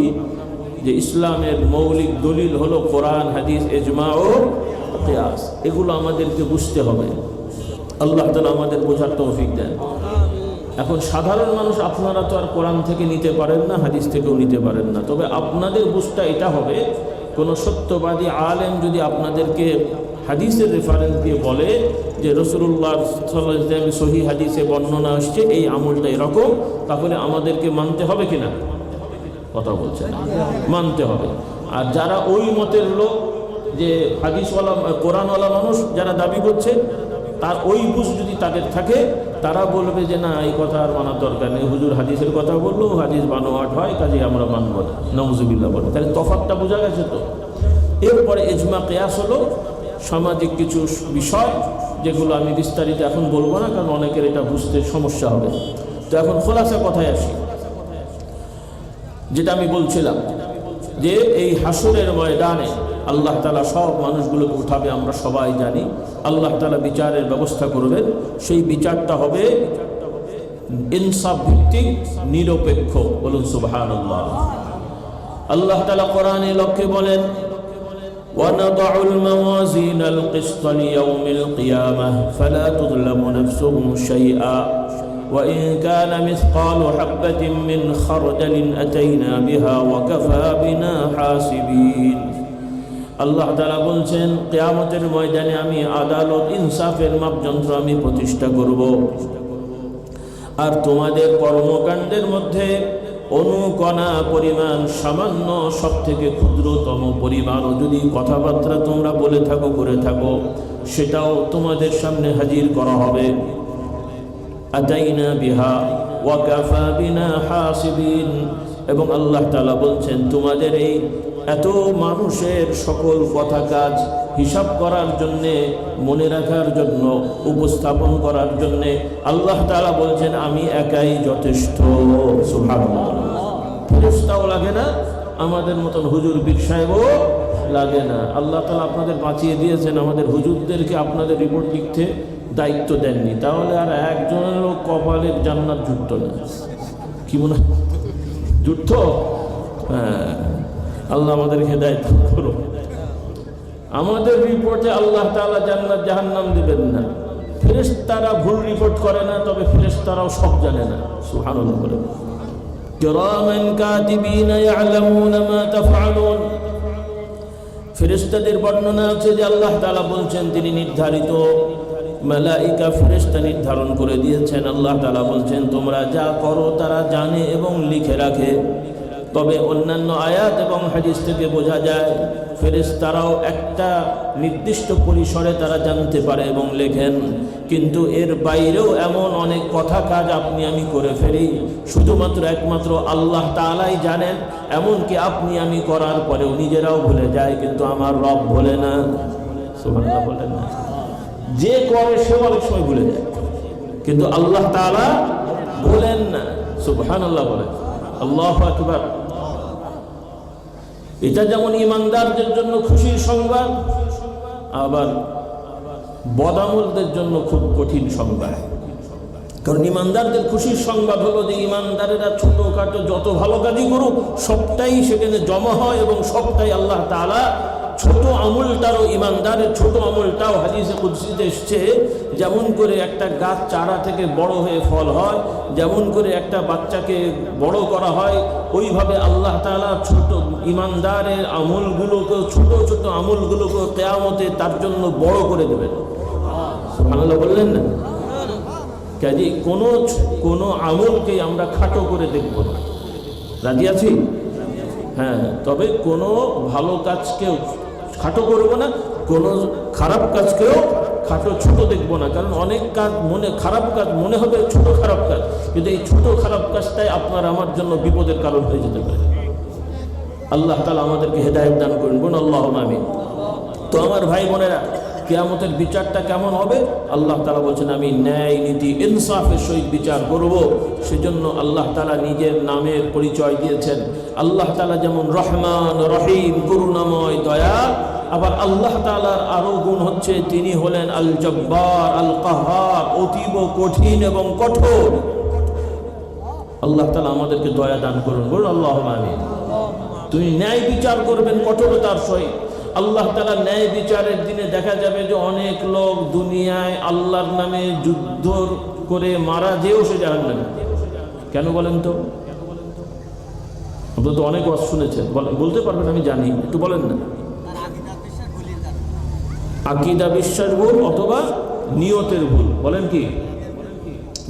যে ইসলামের মৌলিক দলিল হলো কোরআন, হাদিস, ইজমা ও কিয়াস। এগুলো আমাদেরকে বুঝতে হবে। আল্লাহ তাআলা আমাদের বোঝার তৌফিক দেন। এখন সাধারণ মানুষ, আপনারা তো আর কোরআন থেকে নিতে পারেন না, হাদিস থেকেও নিতে পারেন না, তবে আপনাদের বুঝটা এটা হবে, কোনো সত্যবাদী আলেম যদি আপনাদেরকে হাদিসের রেফারেন্স দিয়ে বলে যে রাসূলুল্লাহ সাল্লাল্লাহু আলাইহি ওয়াসাল্লাম সহিহ হাদিসে বর্ণনা আসছে এই আমলটা এরকম, তাহলে আমাদেরকে মানতে হবে কিনা? কথা বলছেন, মানতে হবে। আর যারা ওই মতের লোক, যে হাদিসওয়ালা কোরআনওয়ালা মানুষ যারা দাবি করছে, তার ওই বুঝ যদি তাদের থাকে, তারা বলবে যে না, এই কথা আর মানার দরকার নেই, হুজুর হাদিসের কথা বললো, হাদিস বানোয়াট হয়, কাজে আমরা মানব না, নাউজুবিল্লাহ বলে। তাহলে তফাৎটা বোঝা গেছে তো। এরপরে ইজমা কিয়াস হলো সামাজিক কিছু বিষয়, যেগুলো আমি বিস্তারিত এখন বলবো না, কারণ অনেকের এটা বুঝতে সমস্যা হবে। তো এখন খোলাসা কথায় আসি। যেটা আমি বলছিলাম যে এই হাসরের ময়দানে আল্লাহ তাআলা সব মানুষগুলোকে উঠাবে, আমরা সবাই জানি। আল্লাহ তাআলা বিচারের ব্যবস্থা করবেন। সেই বিচারটা হবে ইনসাফ ভিত্তিক, নিরপেক্ষ। বলুন সুবহানাল্লাহ। আল্লাহ তাআলা কোরআনে লক্ষ্যে বলেন, وَنَضَعُ الْمَوَازِينَ الْقِسْطَ لِيَوْمِ الْقِيَامَةِ فَلَا تُظْلَمُ نَفْسٌ شَيْئًا وَإِنْ كَانَ مِثْقَالُ حَبَّةٍ مِّنْ خَرْدَلٍ أَتَيْنَا بِهَا وَكَفَى بِنَا حَاسِبِينَ। আল্লাহ তাআলা বলছেন, কিয়ামতের ময়দানে আমি আদালত, ইনসাফের মাপযন্ত্র আমি প্রতিষ্ঠা করব, আর তোমাদের কর্মকাণ্ডের মধ্যে অনুকণা পরিমাণ, সামান্য, সব থেকে ক্ষুদ্রতম পরিমাণও যদি কথাবার্তা তোমরা বলে থাকো, করে থাকো, সেটাও তোমাদের সামনে হাজির করা হবে। আতাইনা বিহা ওয়া কাফা বিনা হাসিবিন। এবং আল্লাহ তাআলা বলছেন, তোমাদের এই এত মানুষের সকল কথা কাজ হিসাব করার জন্যে, মনে রাখার জন্য, উপস্থাপন করার জন্যে আল্লাহ তাআলা বলছেন আমি একাই যথেষ্ট। সুবহানাল্লাহ। ফেরেশতাও লাগে না, আমাদের মতন হুজুর পীর সাহেবও লাগে না। আল্লাহ তাআলা আপনাদের বাঁচিয়ে দিয়েছেন, আমাদের হুজুরদেরকে আপনাদের রিপোর্ট লিখতে দায়িত্ব দেননি, তাহলে আর একজনেরও কপালের জান্নাত জুটতো না। কি মনে হয় জুটতো? হ্যাঁ, আল্লাহ আমাদের হেদায়েত করুন। আমাদের রিপোর্টে আল্লাহ তাআলা জান্নাত জাহান্নাম দিবেন না। ফেরেশতারা ভুল রিপোর্ট করে না, তবে ফেরেশতারাও সব জানে না। সুবহানাল্লাহ। বলে কিরামান কাতিবিনা ইয়ালামুনা মা তাফআলুন। ফেরেশতাদের বর্ণনা আছে যে আল্লাহ তাআলা বলছেন তিনি নির্ধারিত মালাইকা ফেরেশতা নির্ধারণ করে দিয়েছেন। আল্লাহ তাআলা বলছেন তোমরা যা করো তারা জানে এবং লিখে রাখে। তবে অন্যান্য আয়াত এবং হাদিস থেকে বোঝা যায় ফেরেশতারাও একটা নির্দিষ্ট পরিসরে তারা জানতে পারে এবং লেখেন, কিন্তু এর বাইরেও এমন অনেক কথা কাজ আপনি আমি করে ফেলি, শুধুমাত্র একমাত্র আল্লাহ তাআলাই জানেন। এমনকি আপনি আমি করার পরেও নিজেরাও ভুলে যায়, কিন্তু আমার রব ভোলে না। সুবহানাল্লাহ বলেন না? যে করে সে অনেক সময় ভুলে যায়, কিন্তু আল্লাহ তাআলা বলেন না। সুবহানাল্লাহ বলেন, আল্লাহু আকবার। এটা যেমন ঈমানদারদের জন্য খুশির সংবাদ, আবার বদামলদের জন্য খুব কঠিন সংবাদ। কারণ ঈমানদারদের খুশির সংবাদ হলো যে ঈমানদারেরা ছোটখাটো যত ভালো কাজই করুক সবটাই সেখানে জমা হয় এবং সবটাই আল্লাহ তাআলা ছোট আমলটারও, ঈমানদারের ছোট আমলটাও হাদিসে কুদসিতে এসছে, যেমন করে একটা গাছ চারা থেকে বড় হয়ে ফল হয়, যেমন করে একটা বাচ্চাকে বড় করা হয়, ওইভাবে আল্লাহ তাআলা ছোট ঈমানদারের আমলগুলোকে, ছোট ছোট আমলগুলোকে কিয়ামতে তার জন্য বড় করে দেবেন। সুবহানাল্লাহ বললেন না? কাজে কোনো আমলকে আমরা খাটো করে দেখব না। রাজি আছি? হ্যাঁ, তবে কোনো ভালো কাজকেও খাটো করবো না, কোনো খারাপ কাজকেও ছোট দেখবো না। কারণ অনেক কাজ খারাপ কাজ মনে হবে ছোট খারাপ কাজ, কিন্তু এই ছোট খারাপ কাজটাই আপনার আমার জন্য বিপদের কারণ হয়ে যেতে পারে। আল্লাহ তাআলা আমাদেরকে হেদায়েত দান করুন, বলুন আল্লাহুম্মা আমিন। তো আমার ভাই বোনেরা, কিয়ামতের বিচারটা কেমন হবে? আল্লাহ তাআলা বলছেন আমি ন্যায় নীতি ইনসাফের সহিত বিচার করব। সেজন্য আল্লাহ তাআলা নিজের নামের পরিচয় দিয়েছেন। আল্লাহ তাআলা যেমন রহমান, রহিম, করুণাময়, দয়াল, আবার আল্লাহ তাআলার আরো গুণ হচ্ছে তিনি হলেন আল জব্বার, আল কাহ্হার, অতীব কঠিন এবং কঠোর। আল্লাহ তাআলা আমাদেরকে দয়া দান করুন, বলুন আল্লাহুম্মা আমিন। তুমি ন্যায় বিচার করবেন কঠোরতার সহিত। আল্লাহ তাআলা ন্যায় বিচারের দিনে দেখা যাবে যে অনেক লোক দুনিয়ায় আল্লাহর নামে যুদ্ধ করে মারা যেও সে জাহান্নামে। কেন বলেন তো? আপনারা তো অনেক ওয়াজ শুনেছেন, বলতে পারবেন? আমি জানি, একটু বলেন না। আকীদা বিশ্বাস ভুল অথবা নিয়তের ভুল। বলেন কি?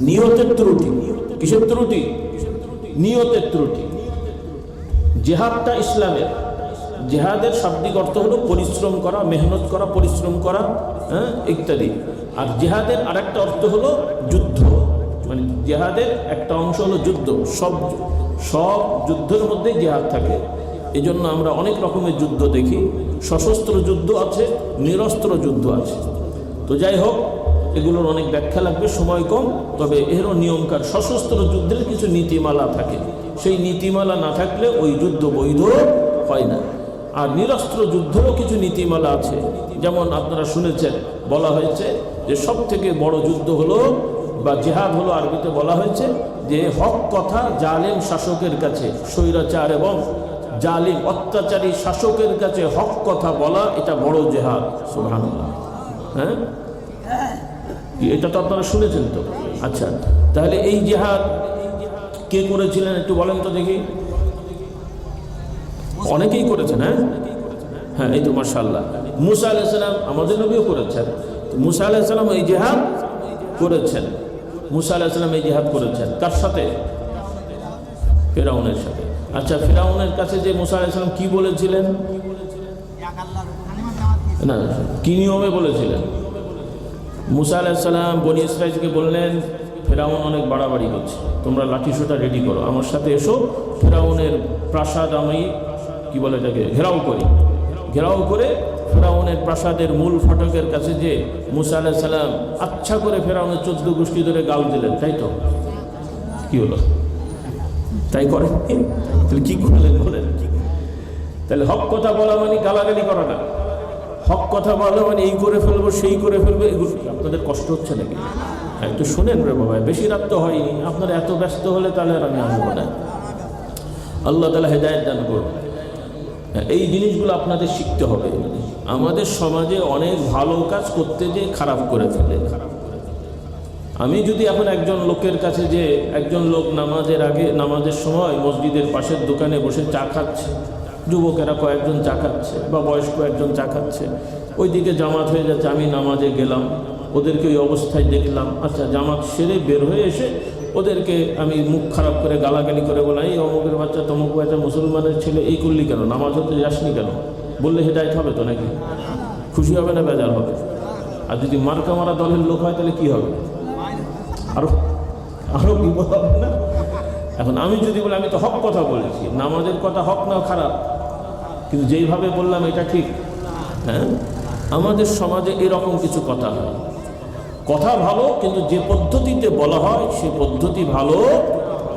নিয়তের ত্রুটি। কিসের ত্রুটি? নিয়তের ত্রুটি। জিহাদটা ইসলামের, জিহাদের শাব্দিক অর্থ হলো পরিশ্রম করা, মেহনত করা, পরিশ্রম করা, হ্যাঁ, ইত্যাদি। আর জিহাদের আরেকটা অর্থ হলো যুদ্ধ, মানে জিহাদের একটা অংশ হলো যুদ্ধ। সব যুদ্ধের মধ্যেই জিহাদ থাকে। এই জন্য আমরা অনেক রকমের যুদ্ধ দেখি। সশস্ত্র যুদ্ধ আছে, নিরস্ত্র যুদ্ধ আছে। তো যাই হোক, এগুলোর অনেক ব্যাখ্যা লাগবে, সময় কম। তবে এরও নিয়মকার, সশস্ত্র যুদ্ধের কিছু নীতিমালা থাকে, সেই নীতিমালা না থাকলে ওই যুদ্ধ বৈধ হয় না। আর নিরস্ত্র যুদ্ধেরও কিছু নীতিমালা আছে। যেমন আপনারা শুনেছেন, বলা হয়েছে যে সব থেকে বড় যুদ্ধ হলো বা জিহাদ হলো, আরবিতে বলা হয়েছে যে হক কথা জালেম শাসকের কাছে, স্বৈরাচার এবং জালিম অত্যাচারী শাসকের কাছে হক কথা বলা, এটা বড় জিহাদ। সুবহানাল্লাহ। হ্যাঁ, এটা তো আপনারা শুনেছেন তো। আচ্ছা, তাহলে এই জিহাদ কে করেছিলেন একটু বলেন তো দেখি। অনেকেই করেছেন। হ্যাঁ, এই তো মাশাআল্লাহ। মুসা আলাইহিস সালাম, আমাদের নবীও করেছেন। মুসা আলাইহিস সালাম এই জিহাদ করেছেন। মুসা আলাইহিস সালাম এই জিহাদ করেছেন কার সাথে? ফিরআউনের সাথে। আচ্ছা, ফিরআউনের কাছে যে মুসা আলাইহিস সালাম কি বলেছিলেন? না, কি নিয়মে বলেছিলেন? মুসা আলাইহিস সালাম বনি ইসরাঈলকে বললেন, ফিরআউন অনেক বাড়াবাড়ি করছে, তোমরা লাঠি সোঁটা রেডি করো, আমার সাথে এসো, ফিরআউনের প্রাসাদ আমি কি বলে এটাকে ঘেরাও করি। ঘেরাও করে ফিরআউনের প্রাসাদের মূল ফটকের কাছে যে মুসা আলাইহিস সালাম আচ্ছা করে ফিরআউনের 14 গোষ্ঠী ধরে গাল দিলেন। তাই তো? কি হলো? তাই করেন? তাহলে কি করলেন বলেন? তাহলে হক কথা বলা মানে গালাগালি করা না। হক কথা বলা মানে এই করে ফেলবো, সেই করে ফেলবো। এগুলো আপনাদের কষ্ট হচ্ছে নাকি? একটু শুনেন রে বাবা, বেশি রাত তো হয়নি। আপনারা এত ব্যস্ত হলে তাহলে আর আমি আসবো না। আল্লাহ তাআলা হেদায়েত দান করুন। এই জিনিসগুলো আপনাদের শিখতে হবে। আমাদের সমাজে অনেক ভালো কাজ করতে যে খারাপ করে ফেলে। আমি যদি এখন একজন লোকের কাছে, যে একজন লোক নামাজের আগে, নামাজের সময় মসজিদের পাশের দোকানে বসে চা খাচ্ছে, যুবকেরা কয়েকজন চা খাচ্ছে বা বয়স্ক একজন চা খাচ্ছে, ওইদিকে জামাত হয়ে যাচ্ছে, আমি নামাজে গেলাম, ওদেরকে ওই অবস্থায় দেখলাম। আচ্ছা, জামাত সেরে বের হয়ে এসে ওদেরকে আমি মুখ খারাপ করে গালাগালি করে বললাম, এই অমুকের বাচ্চা তমুক বাচ্চা, মুসলমানের ছেলে, এই করলি কেন, নামাজ হতে যাসনি কেন? বললে হেদায়েত হবে তো নাকি? খুশি হবে না বেজার হবে? আর যদি মার্কা মারা দলের লোক হয় তাহলে কি হবে? আরো বিপদ হবে না? এখন আমি যদি বলি আমি তো হক কথা বলেছি, নামাজের কথা হক না খারাপ, কিন্তু যেইভাবে বললাম এটা ঠিক। হ্যাঁ, আমাদের সমাজে এরকম কিছু কথা হয়, কথা ভালো কিন্তু যে পদ্ধতিতে বলা হয় সেই পদ্ধতি ভালো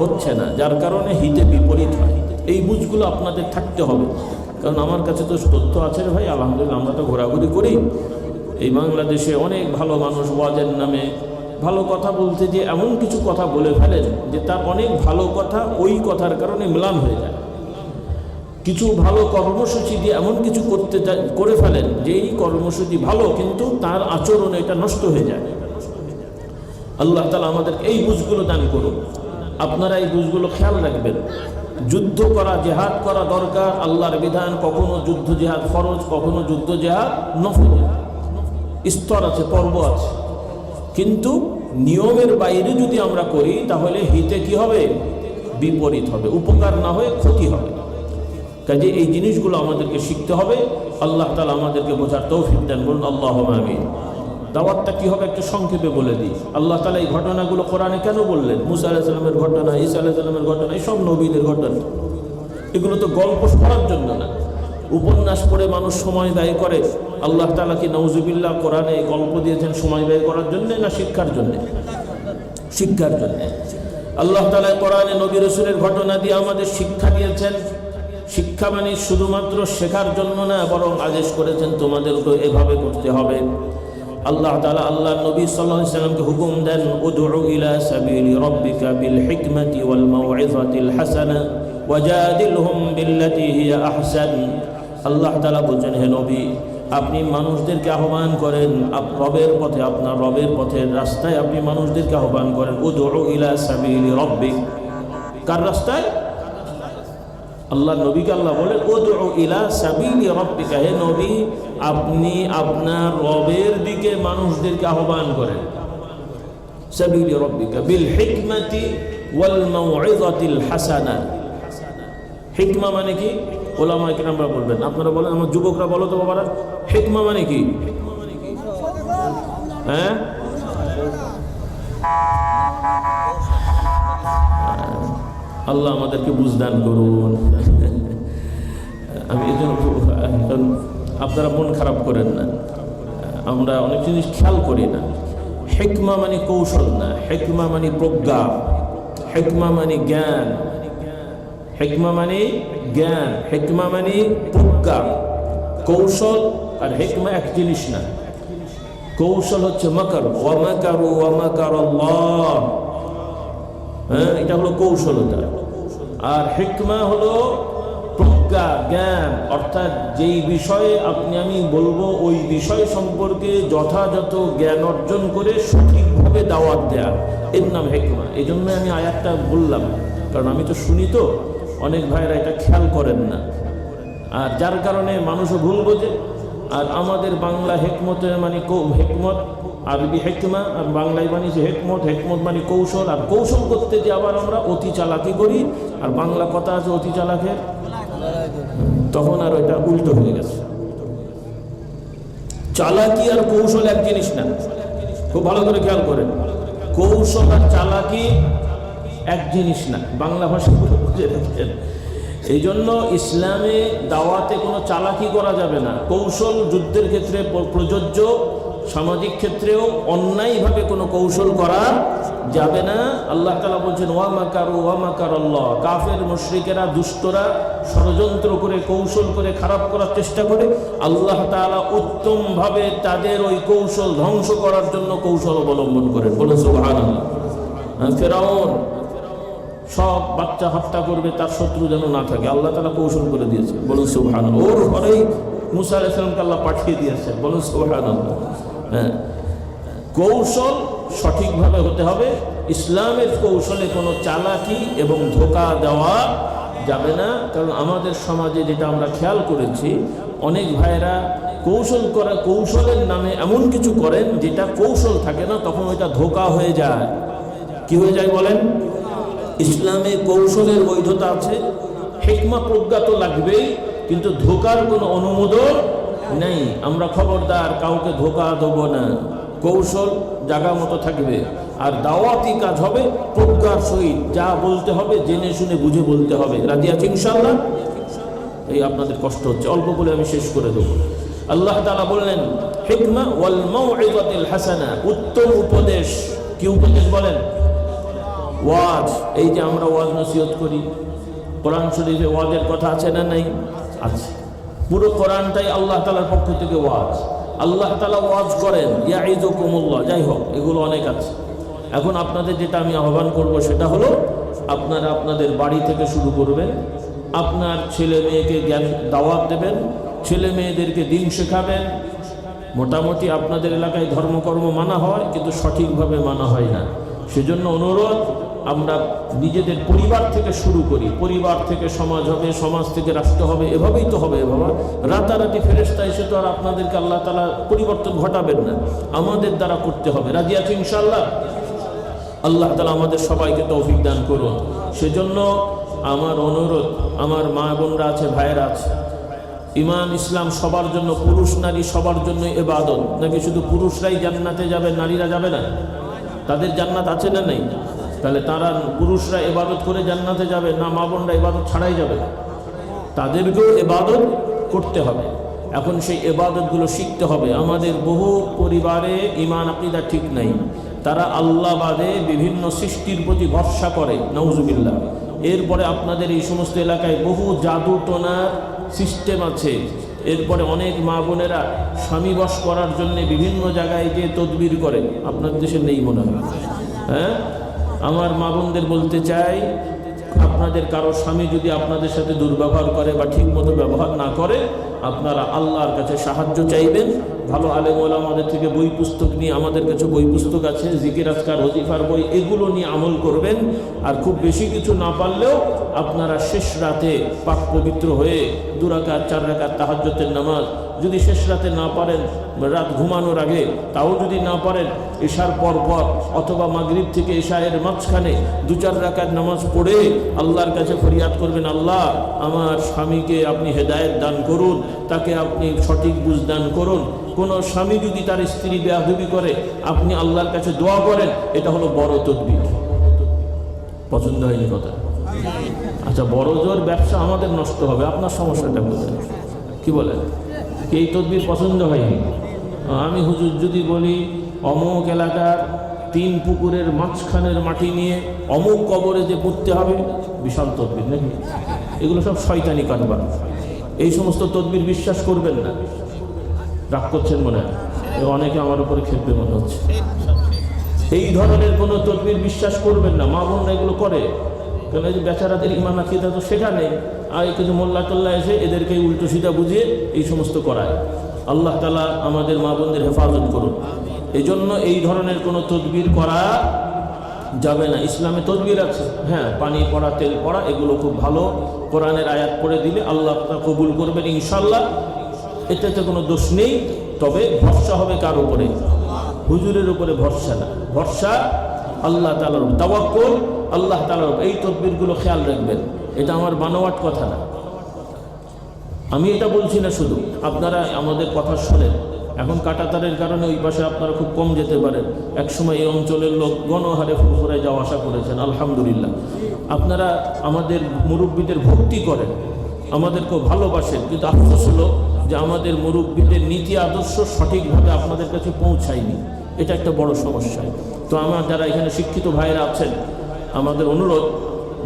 হচ্ছে না, যার কারণে হিতে বিপরীত হয়। এই বুঝগুলো আপনাদের থাকতে হবে, কারণ আমার কাছে তো তথ্য আছে রে ভাই, আলহামদুলিল্লাহ আমরা তো ঘোরাঘুরি করি। এই বাংলাদেশে অনেক ভালো মানুষ ওয়াজের নামে ভালো কথা বলতে যে এমন কিছু কথা বলে ফেলেন যে তার অনেক ভালো কথা ওই কথার কারণে ম্লান হয়ে যায়। কিছু ভালো কর্মসূচি দিয়ে এমন কিছু করে ফেলেন যে এই কর্মসূচি ভালো কিন্তু তার আচরণ এটা নষ্ট হয়ে যায়। আল্লাহ তাআলা আমাদের এই বুঝগুলো দান করুন। আপনারা এই বুঝগুলো খেয়াল রাখবেন। যুদ্ধ করা, জেহাদ করা দরকার, আল্লাহর বিধান। কখনো যুদ্ধ জেহাদ ফরজ, কখনো যুদ্ধ জেহাদ নফল। স্তর আছে, পর্ব আছে, কিন্তু নিয়মের বাইরে যদি আমরা করি তাহলে হিতে কি হবে? বিপরীত হবে, উপকার না হয়ে ক্ষতি হবে। কাজে এই জিনিসগুলো আমাদেরকে শিখতে হবে। আল্লাহ তাআলা আমাদেরকে বোঝার তৌফিক দেন, বলুন আল্লাহুম্মা আমিন। দাওয়াতটা কি হবে একটু সংক্ষেপে বলে দিই। আল্লাহ তাআলা এই ঘটনাগুলো কোরআনে কেন বললেন? মুসা আলাইহিস সালামের ঘটনা, ঈসা আলাইহিস সালামের ঘটনা, এই সব নবীদের ঘটনা। এগুলো তো গল্প শোনার জন্য না, উপন্যাস পড়ে মানুষ সময় ব্যয় করে। আল্লাহ তাআলা কি নাউজুবিল্লাহ কোরআনে গল্প দিয়েছেন সময় ব্যয় করার জন্য না শিক্ষার জন্য? শিক্ষার জন্য। আল্লাহ তাআলা কোরআনে নবী রাসূলের ঘটনা দিয়ে আমাদের শিক্ষা দিয়েছেন। শিক্ষা মানে শুধুমাত্র শেখার জন্য না, বরং আদেশ করেছেন তোমাদেরকে এভাবে করতে হবে। আল্লাহ তাআলা আল্লাহর নবী সাল্লাল্লাহু আলাইহি সাল্লামকে হুকুম দেন, উদউ ইলা সাবিলি রাব্বিকা বিল হিকমাতি ওয়াল মাউইযাতিল হাসানা ওয়াজাদিলহুম বিল্লাতী হিয়া আহসান। আল্লাহ তাআলা বলেন, হে নবী, আপনি মানুষদেরকে আহ্বান করেন রবের পথে, আপনার রবের পথের রাস্তায় আপনি মানুষদেরকে আহ্বান করেন। উদউ ইলা সাবিলি রাব্বিক, কার রাস্তায়? আল্লাহ নবীকে আল্লাহ বলেন উদউ ইলা সাবিলি রাব্বিকা, হে নবী আপনি আপনার রবের দিকে মানুষদেরকে আহ্বান করেন। সাবিলি রাব্বিকা বিল হিকমাতি ওয়াল মাউইযাতিল হাসানা। হিকমা মানে কি? ওলামায়ে কেরামরা বলবেন, আপনারা বলেন, আমার যুবকরা বলো তো বাবারা, হিকমা মানে কি? হ্যাঁ, আল্লাহ আমাদেরকে বুঝদান করুন। আমি এই জন্য আপনারা মন খারাপ করেন না, আমরা অনেক জিনিস খেয়াল করি না। হিকমা মানে কৌশল না, হিকমা মানে প্রজ্ঞা, হিকমা মানে জ্ঞান, হিকমা মানে জ্ঞান, হিকমা মানে প্রজ্ঞা। কৌশল আর হিকমা এক জিনিস না। কৌশল হচ্ছে মাকার, ওয়া মাকারু ওয়া মাকারাল্লাহ, হ্যাঁ, এটা হলো কৌশলতা। আর হিকমা হলো প্রজ্ঞা, জ্ঞান, অর্থাৎ যেই বিষয়ে আপনি আমি বলবো ওই বিষয় সম্পর্কে যথাযথ জ্ঞান অর্জন করে সঠিকভাবে দাওয়াত দেয়া, এর নাম হিকমা। এই জন্য আমি আয়াতটা বললাম, কারণ আমি তো শুনি, তো অনেক ভাইরা এটা খেয়াল করেন না, আর যার কারণে মানুষও ভুল বোঝে। আর আমাদের বাংলা হেকমতের মানে হেকমত, আরবি হেকমা, আর বাংলায় বানিয়েছে হেকমত। হেকমত মানে কৌশল, আর কৌশল করতে যে আবার আমরা অতি চালাকি করি, আর বাংলা কথা আছে অতি চালাকের, তখন আর ওইটা উল্টো হয়ে গেছে। চালাকি আর কৌশল এক জিনিস না, খুব ভালো করে খেয়াল করেন। কৌশল আর চালাকি এক জিনিস না, বাংলা ভাষা বুঝে রাখেন। এই জন্য ইসলামে দাওয়াতে কোনো চালাকি করা যাবে না। কৌশল যুদ্ধের ক্ষেত্রে প্রযোজ্য, সামাজিক ক্ষেত্রেও অন্যায়ভাবে কোনো কৌশল করা যাবে না। আল্লাহ তাআলা বলছেন ওয়া মাকারু ওয়া মাকারাল্লাহ, কাফের মুশরিকেরা, দুষ্টরা ষড়যন্ত্র করে কৌশল করে খারাপ করার চেষ্টা করে, আল্লাহ তাআলা উত্তমভাবে তাদের ওই কৌশল ধ্বংস করার জন্য কৌশল অবলম্বন করেন। বলুন সুবহানাল্লাহ। ফেরাউন সব বাচ্চা হত্যা করবে, তার শত্রু যেন না থাকে, আল্লাহ তাআলা কৌশল করে দিয়েছে। বলুন সুবহানাল্লাহ। ওর ঘরেই মুসা আলাইহিস সালামকে আল্লাহ পাঠিয়ে দিয়েছেন। বলুন সুবহানাল্লাহ। হ্যাঁ, কৌশল সঠিকভাবে হতে হবে। ইসলামের কৌশলে কোনো চালাকি এবং ধোঁকা দেওয়া যাবে না। কারণ আমাদের সমাজে যেটা আমরা খেয়াল করেছি, অনেক ভাইরা কৌশলের নামে এমন কিছু করেন যেটা কৌশল থাকে না, তখন ওইটা ধোঁকা হয়ে যায়। কি হয়ে যায় বলেন? ইসলামে কৌশলের বৈধতা আছে, হিকমা প্রজ্ঞা তো লাগবেই, কিন্তু ধোঁকার কোনো অনুমোদন নেই। আমরা খবরদার কাউকে ধোঁকা দেবো না, কৌশল জায়গা মতো থাকবে। আর দাওয়াতি কাজ হবে প্রজ্ঞার সহিত, যা বলতে হবে জেনে শুনে বুঝে বলতে হবে। রাজি আছি ইনশাআল্লাহ? এই আপনাদের কষ্ট হচ্ছে, অল্প বলে আমি শেষ করে দেবো। আল্লাহ তাআলা বললেন হিকমা ওয়াল মাউইযাতিল হাসানা, উত্তম উপদেশ। কি উপদেশ বলেন? ওয়াজ। এই যে আমরা ওয়াজ নসিহত করি, কোরআন শরীফে ওয়াজের কথা আছে না নাই? আছে। পুরো কোরআনটাই আল্লাহ তাআলার পক্ষ থেকে ওয়াজ। আল্লাহ তাআলা ওয়াজ করেন ইয়াইযুকুমুল্লাহ। যাই হোক, এগুলো অনেক আছে। এখন আপনাদের যেটা আমি আহ্বান করব সেটা হলো, আপনারা আপনাদের বাড়ি থেকে শুরু করবেন। আপনার ছেলে মেয়েকে জ্ঞান দাওয়াত দেবেন, ছেলে মেয়েদেরকে দিন শেখাবেন। মোটামুটি আপনাদের এলাকায় ধর্মকর্ম মানা হয়, কিন্তু সঠিকভাবে মানা হয় না। সেজন্য অনুরোধ, আমরা নিজেদের পরিবার থেকে শুরু করি। পরিবার থেকে সমাজ হবে, সমাজ থেকে রাষ্ট্র হবে, এভাবেই তো হবে বাবা। রাতারাতি ফেরেশতা এসে তো আর আপনাদেরকে আল্লাহ তাআলা পরিবর্তন ঘটাবেন না, আমাদের দ্বারা করতে হবে। রাজি আছি ইনশাআল্লাহ? আল্লাহ তাআলা আমাদের সবাইকে তৌফিক দান করুন। সেজন্য আমার অনুরোধ, আমার মা বোনরা আছে, ভাইয়েরা আছে, ঈমান ইসলাম সবার জন্য, পুরুষ নারী সবার জন্য ইবাদত। নাকি শুধু পুরুষরাই জান্নাতে যাবে, নারীরা যাবে না? তাদের জান্নাত আছে না নেই? তাহলে তারা, পুরুষরা ইবাদত করে জান্নাতে যাবে না, মা বোনরা ইবাদত ছাড়াই যাবে? তাদেরকেও ইবাদত করতে হবে। এখন সেই ইবাদতগুলো শিখতে হবে। আমাদের বহু পরিবারে ঈমান আকীদা ঠিক নাই, তারা আল্লাহ বাদে বিভিন্ন সৃষ্টির প্রতি ভরসা করে, নাউজুবিল্লাহ। এরপরে আপনাদের এই সমস্ত এলাকায় বহু জাদু টোনার সিস্টেম আছে। এরপরে অনেক মা বোনেরা স্বামী বশ করার জন্য বিভিন্ন জায়গায় যে তদবির করে, আপনার দেশে নেই মনে হয়। হ্যাঁ, আমার মা বোনদের বলতে চাই, আপনাদের কারো স্বামী যদি আপনাদের সাথে দুর্ব্যবহার করে বা ঠিক মতো ব্যবহার না করে, আপনারা আল্লাহর কাছে সাহায্য চাইবেন। ভালো আলেম ওলামাদের থেকে বই পুস্তক নিয়ে, আমাদের কাছে বই পুস্তক আছে, জিকির আজকার ওজিফার বই, এগুলো নিয়ে আমল করবেন। আর খুব বেশি কিছু না পারলেও আপনারা শেষ রাতে পাক পবিত্র হয়ে 2 রাকাত 4 রাকাত তাহাজ্জুদের নামাজ, যদি শেষ রাতে না পারেন, রাত ঘুমানোর আগে, তাও যদি না পারেন, এশার পর অথবা মাগরিব থেকে এশায়ের মাঝখানে 2-4 রাকাত নামাজ পড়ে আল্লাহর কাছে ফরিয়াদ করবেন, আল্লাহ আমার স্বামীকে আপনি হেদায়েত দান করুন, তাকে আপনি সঠিক বুঝ দান করুন। কোনো স্বামী যদি তার স্ত্রী বেয়াদবি করে, আপনি আল্লাহর কাছে দোয়া করেন। এটা হলো বড় তদবির। পছন্দ হয়নি কথা? আচ্ছা, বড় জোর ব্যবসা আমাদের নষ্ট হবে, আপনার সমস্যাটা কোথায়? কি বলেন? এই তদবির পছন্দ হয়নি? আমি হুজুর যদি বলি অমুক এলাকার 3 পুকুরের মাঝখানের মাটি নিয়ে অমুক কবরে যে পুঁততে হবে, বিশাল তদবির নাকি? এগুলো সব শয়তানি কারবার। এই সমস্ত তদবির বিশ্বাস করবেন না। রাগ করছেন মনে হয়? অনেকে আমার উপরে খেপবে মনে হচ্ছে। এই ধরনের কোনো তদবির বিশ্বাস করবেন না। মা বোনরা এগুলো করে, কেন? এই যে বেচারাদের ঈমান আকীদা তো শেখা নেই, আর কিছু মোল্লা টোল্লা এসে এদেরকে উল্টো সিধা বুঝিয়ে এই সমস্ত করায়। আল্লাহ তাআলা আমাদের মা বোনদের হেফাজত করুন। এই জন্য এই ধরনের কোনো তদবির করা যাবে না। ইসলামে তদবির আছে, হ্যাঁ, পানি পড়া, তেল পড়া, এগুলো খুব ভালো। কোরআনের আয়াত পড়ে দিলে আল্লাহ তা কবুল করবেন ইনশাআল্লাহ, এটাতে কোনো দোষ নেই। তবে ভরসা হবে কার উপরে? হুজুরের উপরে ভরসা না, ভরসা আল্লাহ তাআলার উপর, তাওয়াক্কুল আল্লাহ তাআলার উপর। এই তদবিরগুলো খেয়াল রাখবেন, এটা আমার বানোয়াট কথা না, আমি এটা বলছি না। শুধু আপনারা আমাদের কথা শোনেন। এখন কাঁটাতারের কারণে ওই পাশে আপনারা খুব কম যেতে পারেন। একসময় এই অঞ্চলের লোক গণহারে ফুরফুরায় যাওয়া আসা করেছেন, আলহামদুলিল্লাহ। আপনারা আমাদের মুরব্বীদের ভক্তি করেন, আমাদেরকেও ভালোবাসেন, কিন্তু আফসোস হলো যে আমাদের মুরব্বীদের নীতি আদর্শ সঠিকভাবে আপনাদের কাছে পৌঁছায়নি। এটা একটা বড় সমস্যা। তো আমার যারা এখানে শিক্ষিত ভাইরা আছেন, আমাদের অনুরোধ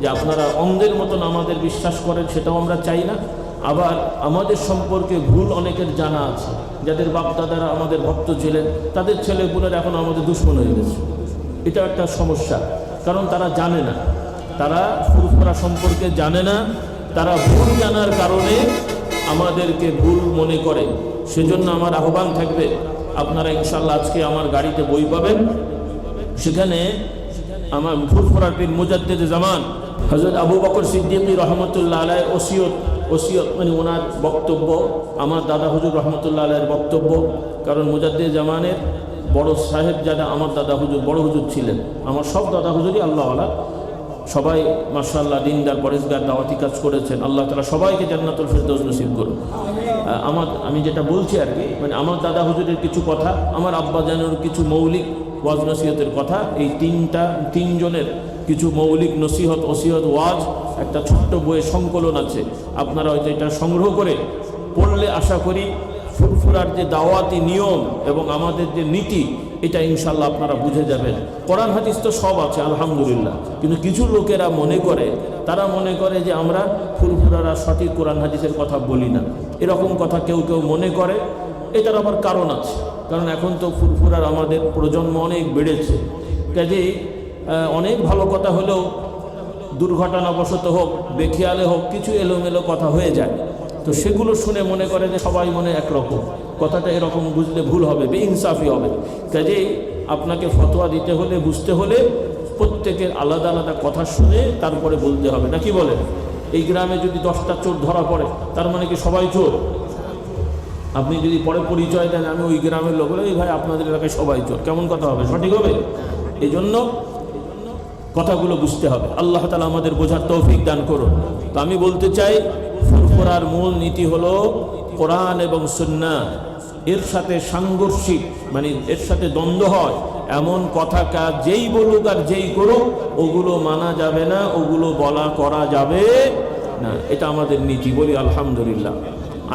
যে আপনারা অন্ধের মতন আমাদের বিশ্বাস করেন, সেটাও আমরা চাই না। আবার আমাদের সম্পর্কে ভুল অনেকের জানা আছে, যাদের বাপদাদারা আমাদের ভক্ত ছিলেন, তাদের ছেলেপুলের এখন আমাদের দুশ্মন হয়ে গেছে। এটা একটা সমস্যা, কারণ তারা জানে না, তারা ফুরফুরা সম্পর্কে জানে না, তারা ভুল জানার কারণে আমাদেরকে ভুল মনে করে। সেজন্য আমার আহ্বান থাকবে, আপনারা ইনশাআল্লাহ আজকে আমার গাড়িতে বই পাবেন, সেখানে আমার ফুরফুরার পীর মুজাদ্দিদে জামান হযরত আবু বকর সিদ্দিকী রহমতুল্লাহ আলাইহির ওসিয়ত ওসিয়ত মানে ওনার বক্তব্য, আমার দাদা হুজুর রহমতুল্লাহ আলাইহির বক্তব্য। কারণ মুজাদ্দিদ জামানের বড় সাহেব যারা আমার দাদা হুজুর বড় হুজুর ছিলেন, আমার সব দাদা হুজুরই আল্লাহওয়ালা, সবাই মাশাআল্লাহ দিনদার পরেশগার দাওয়াতি কাজ করেছেন। আল্লাহ তাআলা সবাইকে জান্নাতুল ফেরদৌস নসিব করুন। আমি যেটা বলছি আর কি, মানে আমার দাদা হুজুরের কিছু কথা, আমার আব্বা জানের কিছু মৌলিক ওয়াজ নসিহতের কথা, এই তিনজনের কিছু মৌলিক নসিহত ওসিহত ওয়াজ একটা ছোট্ট বইয়ের সংকলন আছে। আপনারা হয়তো এটা সংগ্রহ করে পড়লে আশা করি ফুরফুরার যে দাওয়াতি নিয়ম এবং আমাদের যে নীতি, এটা ইনশাল্লাহ আপনারা বুঝে যাবেন। কোরআন হাদিস তো সব আছে আলহামদুলিল্লাহ, কিন্তু কিছু লোকেরা তারা মনে করে যে আমরা ফুরফুরারা সঠিক কোরআন হাদিসের কথা বলি না, এরকম কথা কেউ কেউ মনে করে। এটার আবার কারণ আছে, কারণ এখন তো ফুরফুরার আমাদের প্রজন্ম অনেক বেড়েছে, কাজেই অনেক ভালো কথা হলেও দুর্ঘটনাবশত হোক বেখিয়ালে হোক কিছু এলোমেলো কথা হয়ে যায়। তো সেগুলো শুনে মনে করে যে সবাই মনে একরকম, কথাটা এরকম বুঝলে ভুল হবে, বেইনসাফি হবে। কাজেই আপনাকে ফতোয়া দিতে হলে, বুঝতে হলে প্রত্যেকের আলাদা আলাদা কথা শুনে তারপরে বলতে হবে, নাকি বলেন? এই গ্রামে যদি 10টা চোর ধরা পড়ে, তার মানে কি সবাই চোর? আপনি যদি পরে পরিচয় দেন আমি ওই গ্রামের লোক, এই ভাই আপনাদের এলাকায় সবাই চোর, কেমন কথা হবে? সঠিক হবে? এই জন্য কথাগুলো বুঝতে হবে। আল্লাহ তাআলা আমাদের বোঝার তৌফিক দান করুন। তো আমি বলতে চাই, ফুরফুরার মূল নীতি হলো কোরআন এবং সুন্নাহ। এর সাথে সাংঘর্ষিক মানে এর সাথে দ্বন্দ্ব হয় এমন কথা কাজ যেই বলুক আর যেই করুক, ওগুলো মানা যাবে না, ওগুলো বলা করা যাবে না। এটা আমাদের নীতি, বলি আলহামদুলিল্লাহ।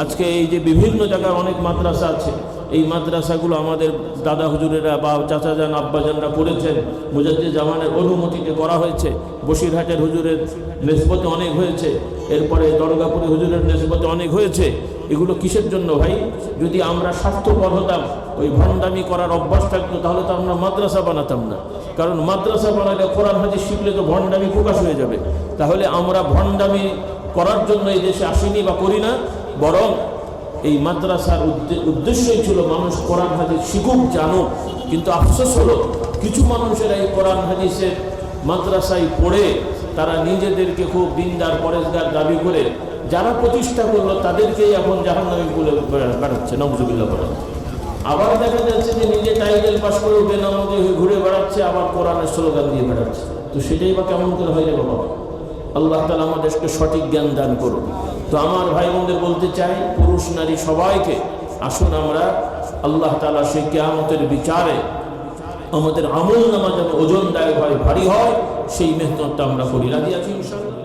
আজকে এই যে বিভিন্ন জায়গায় অনেক মাদ্রাসা আছে, এই মাদ্রাসাগুলো আমাদের দাদা হুজুরেরা বা চাচাজান আব্বাজানরা পড়েছেন, মুজাদ্দিদ জামানের অনুমতিতে করা হয়েছে। বসিরহাটের হুজুরের নিসবতে অনেক হয়েছে, এরপরে দরগাপুরি হুজুরের নিসবতে অনেক হয়েছে। এগুলো কিসের জন্য ভাই? যদি আমরা স্বার্থপর হতাম, ওই ভণ্ডামি করার অভ্যাস থাকতো, তাহলে তো আমরা মাদ্রাসা বানাতাম না। কারণ মাদ্রাসা বানালে কোরআন হাদিস শিখলে তো ভণ্ডামি প্রকাশ হয়ে যাবে। তাহলে আমরা ভণ্ডামি করার জন্য এই দেশে আসিনি বা করি না, বরং এই মাদ্রাসার উদ্দেশ্যই ছিল মানুষ কোরআন হাদিস শিখুক, জানুক। কিন্তু আফসোস হলো কিছু মানুষেরা এই কোরআন হাদিসের মাদ্রাসায় পড়ে তারা নিজেদেরকে খুব দিনদার পরেশগার দাবি করে যারা প্রতিষ্ঠা করলো তাদেরকেই এখন জাহান্নামী বলে বেড়াচ্ছে, নাউযুবিল্লাহ বলে। আবার দেখা যাচ্ছে যে নিজে টাইটেল পাস করে বেনামাজি হয়ে ঘুরে বেড়াচ্ছে, আবার কোরআনের স্লোগান দিয়ে বেড়াচ্ছে। তো সেটাই বা কেমন করে হয় রে বাবা? আল্লাহ তাআলা আমাদেরকে সঠিক জ্ঞান দান করুন। তো আমার ভাই বোনদের বলতে চাই, পুরুষ নারী সবাইকে আসুন আমরা আল্লাহ তাআলা সেই কিয়ামতের বিচারে আমাদের আমল নামা যেন ওজনদায়ক হয়, ভারী হয়, সেই মেহনতটা আমরা করি। রাজি আছি ইনশাআল্লাহ?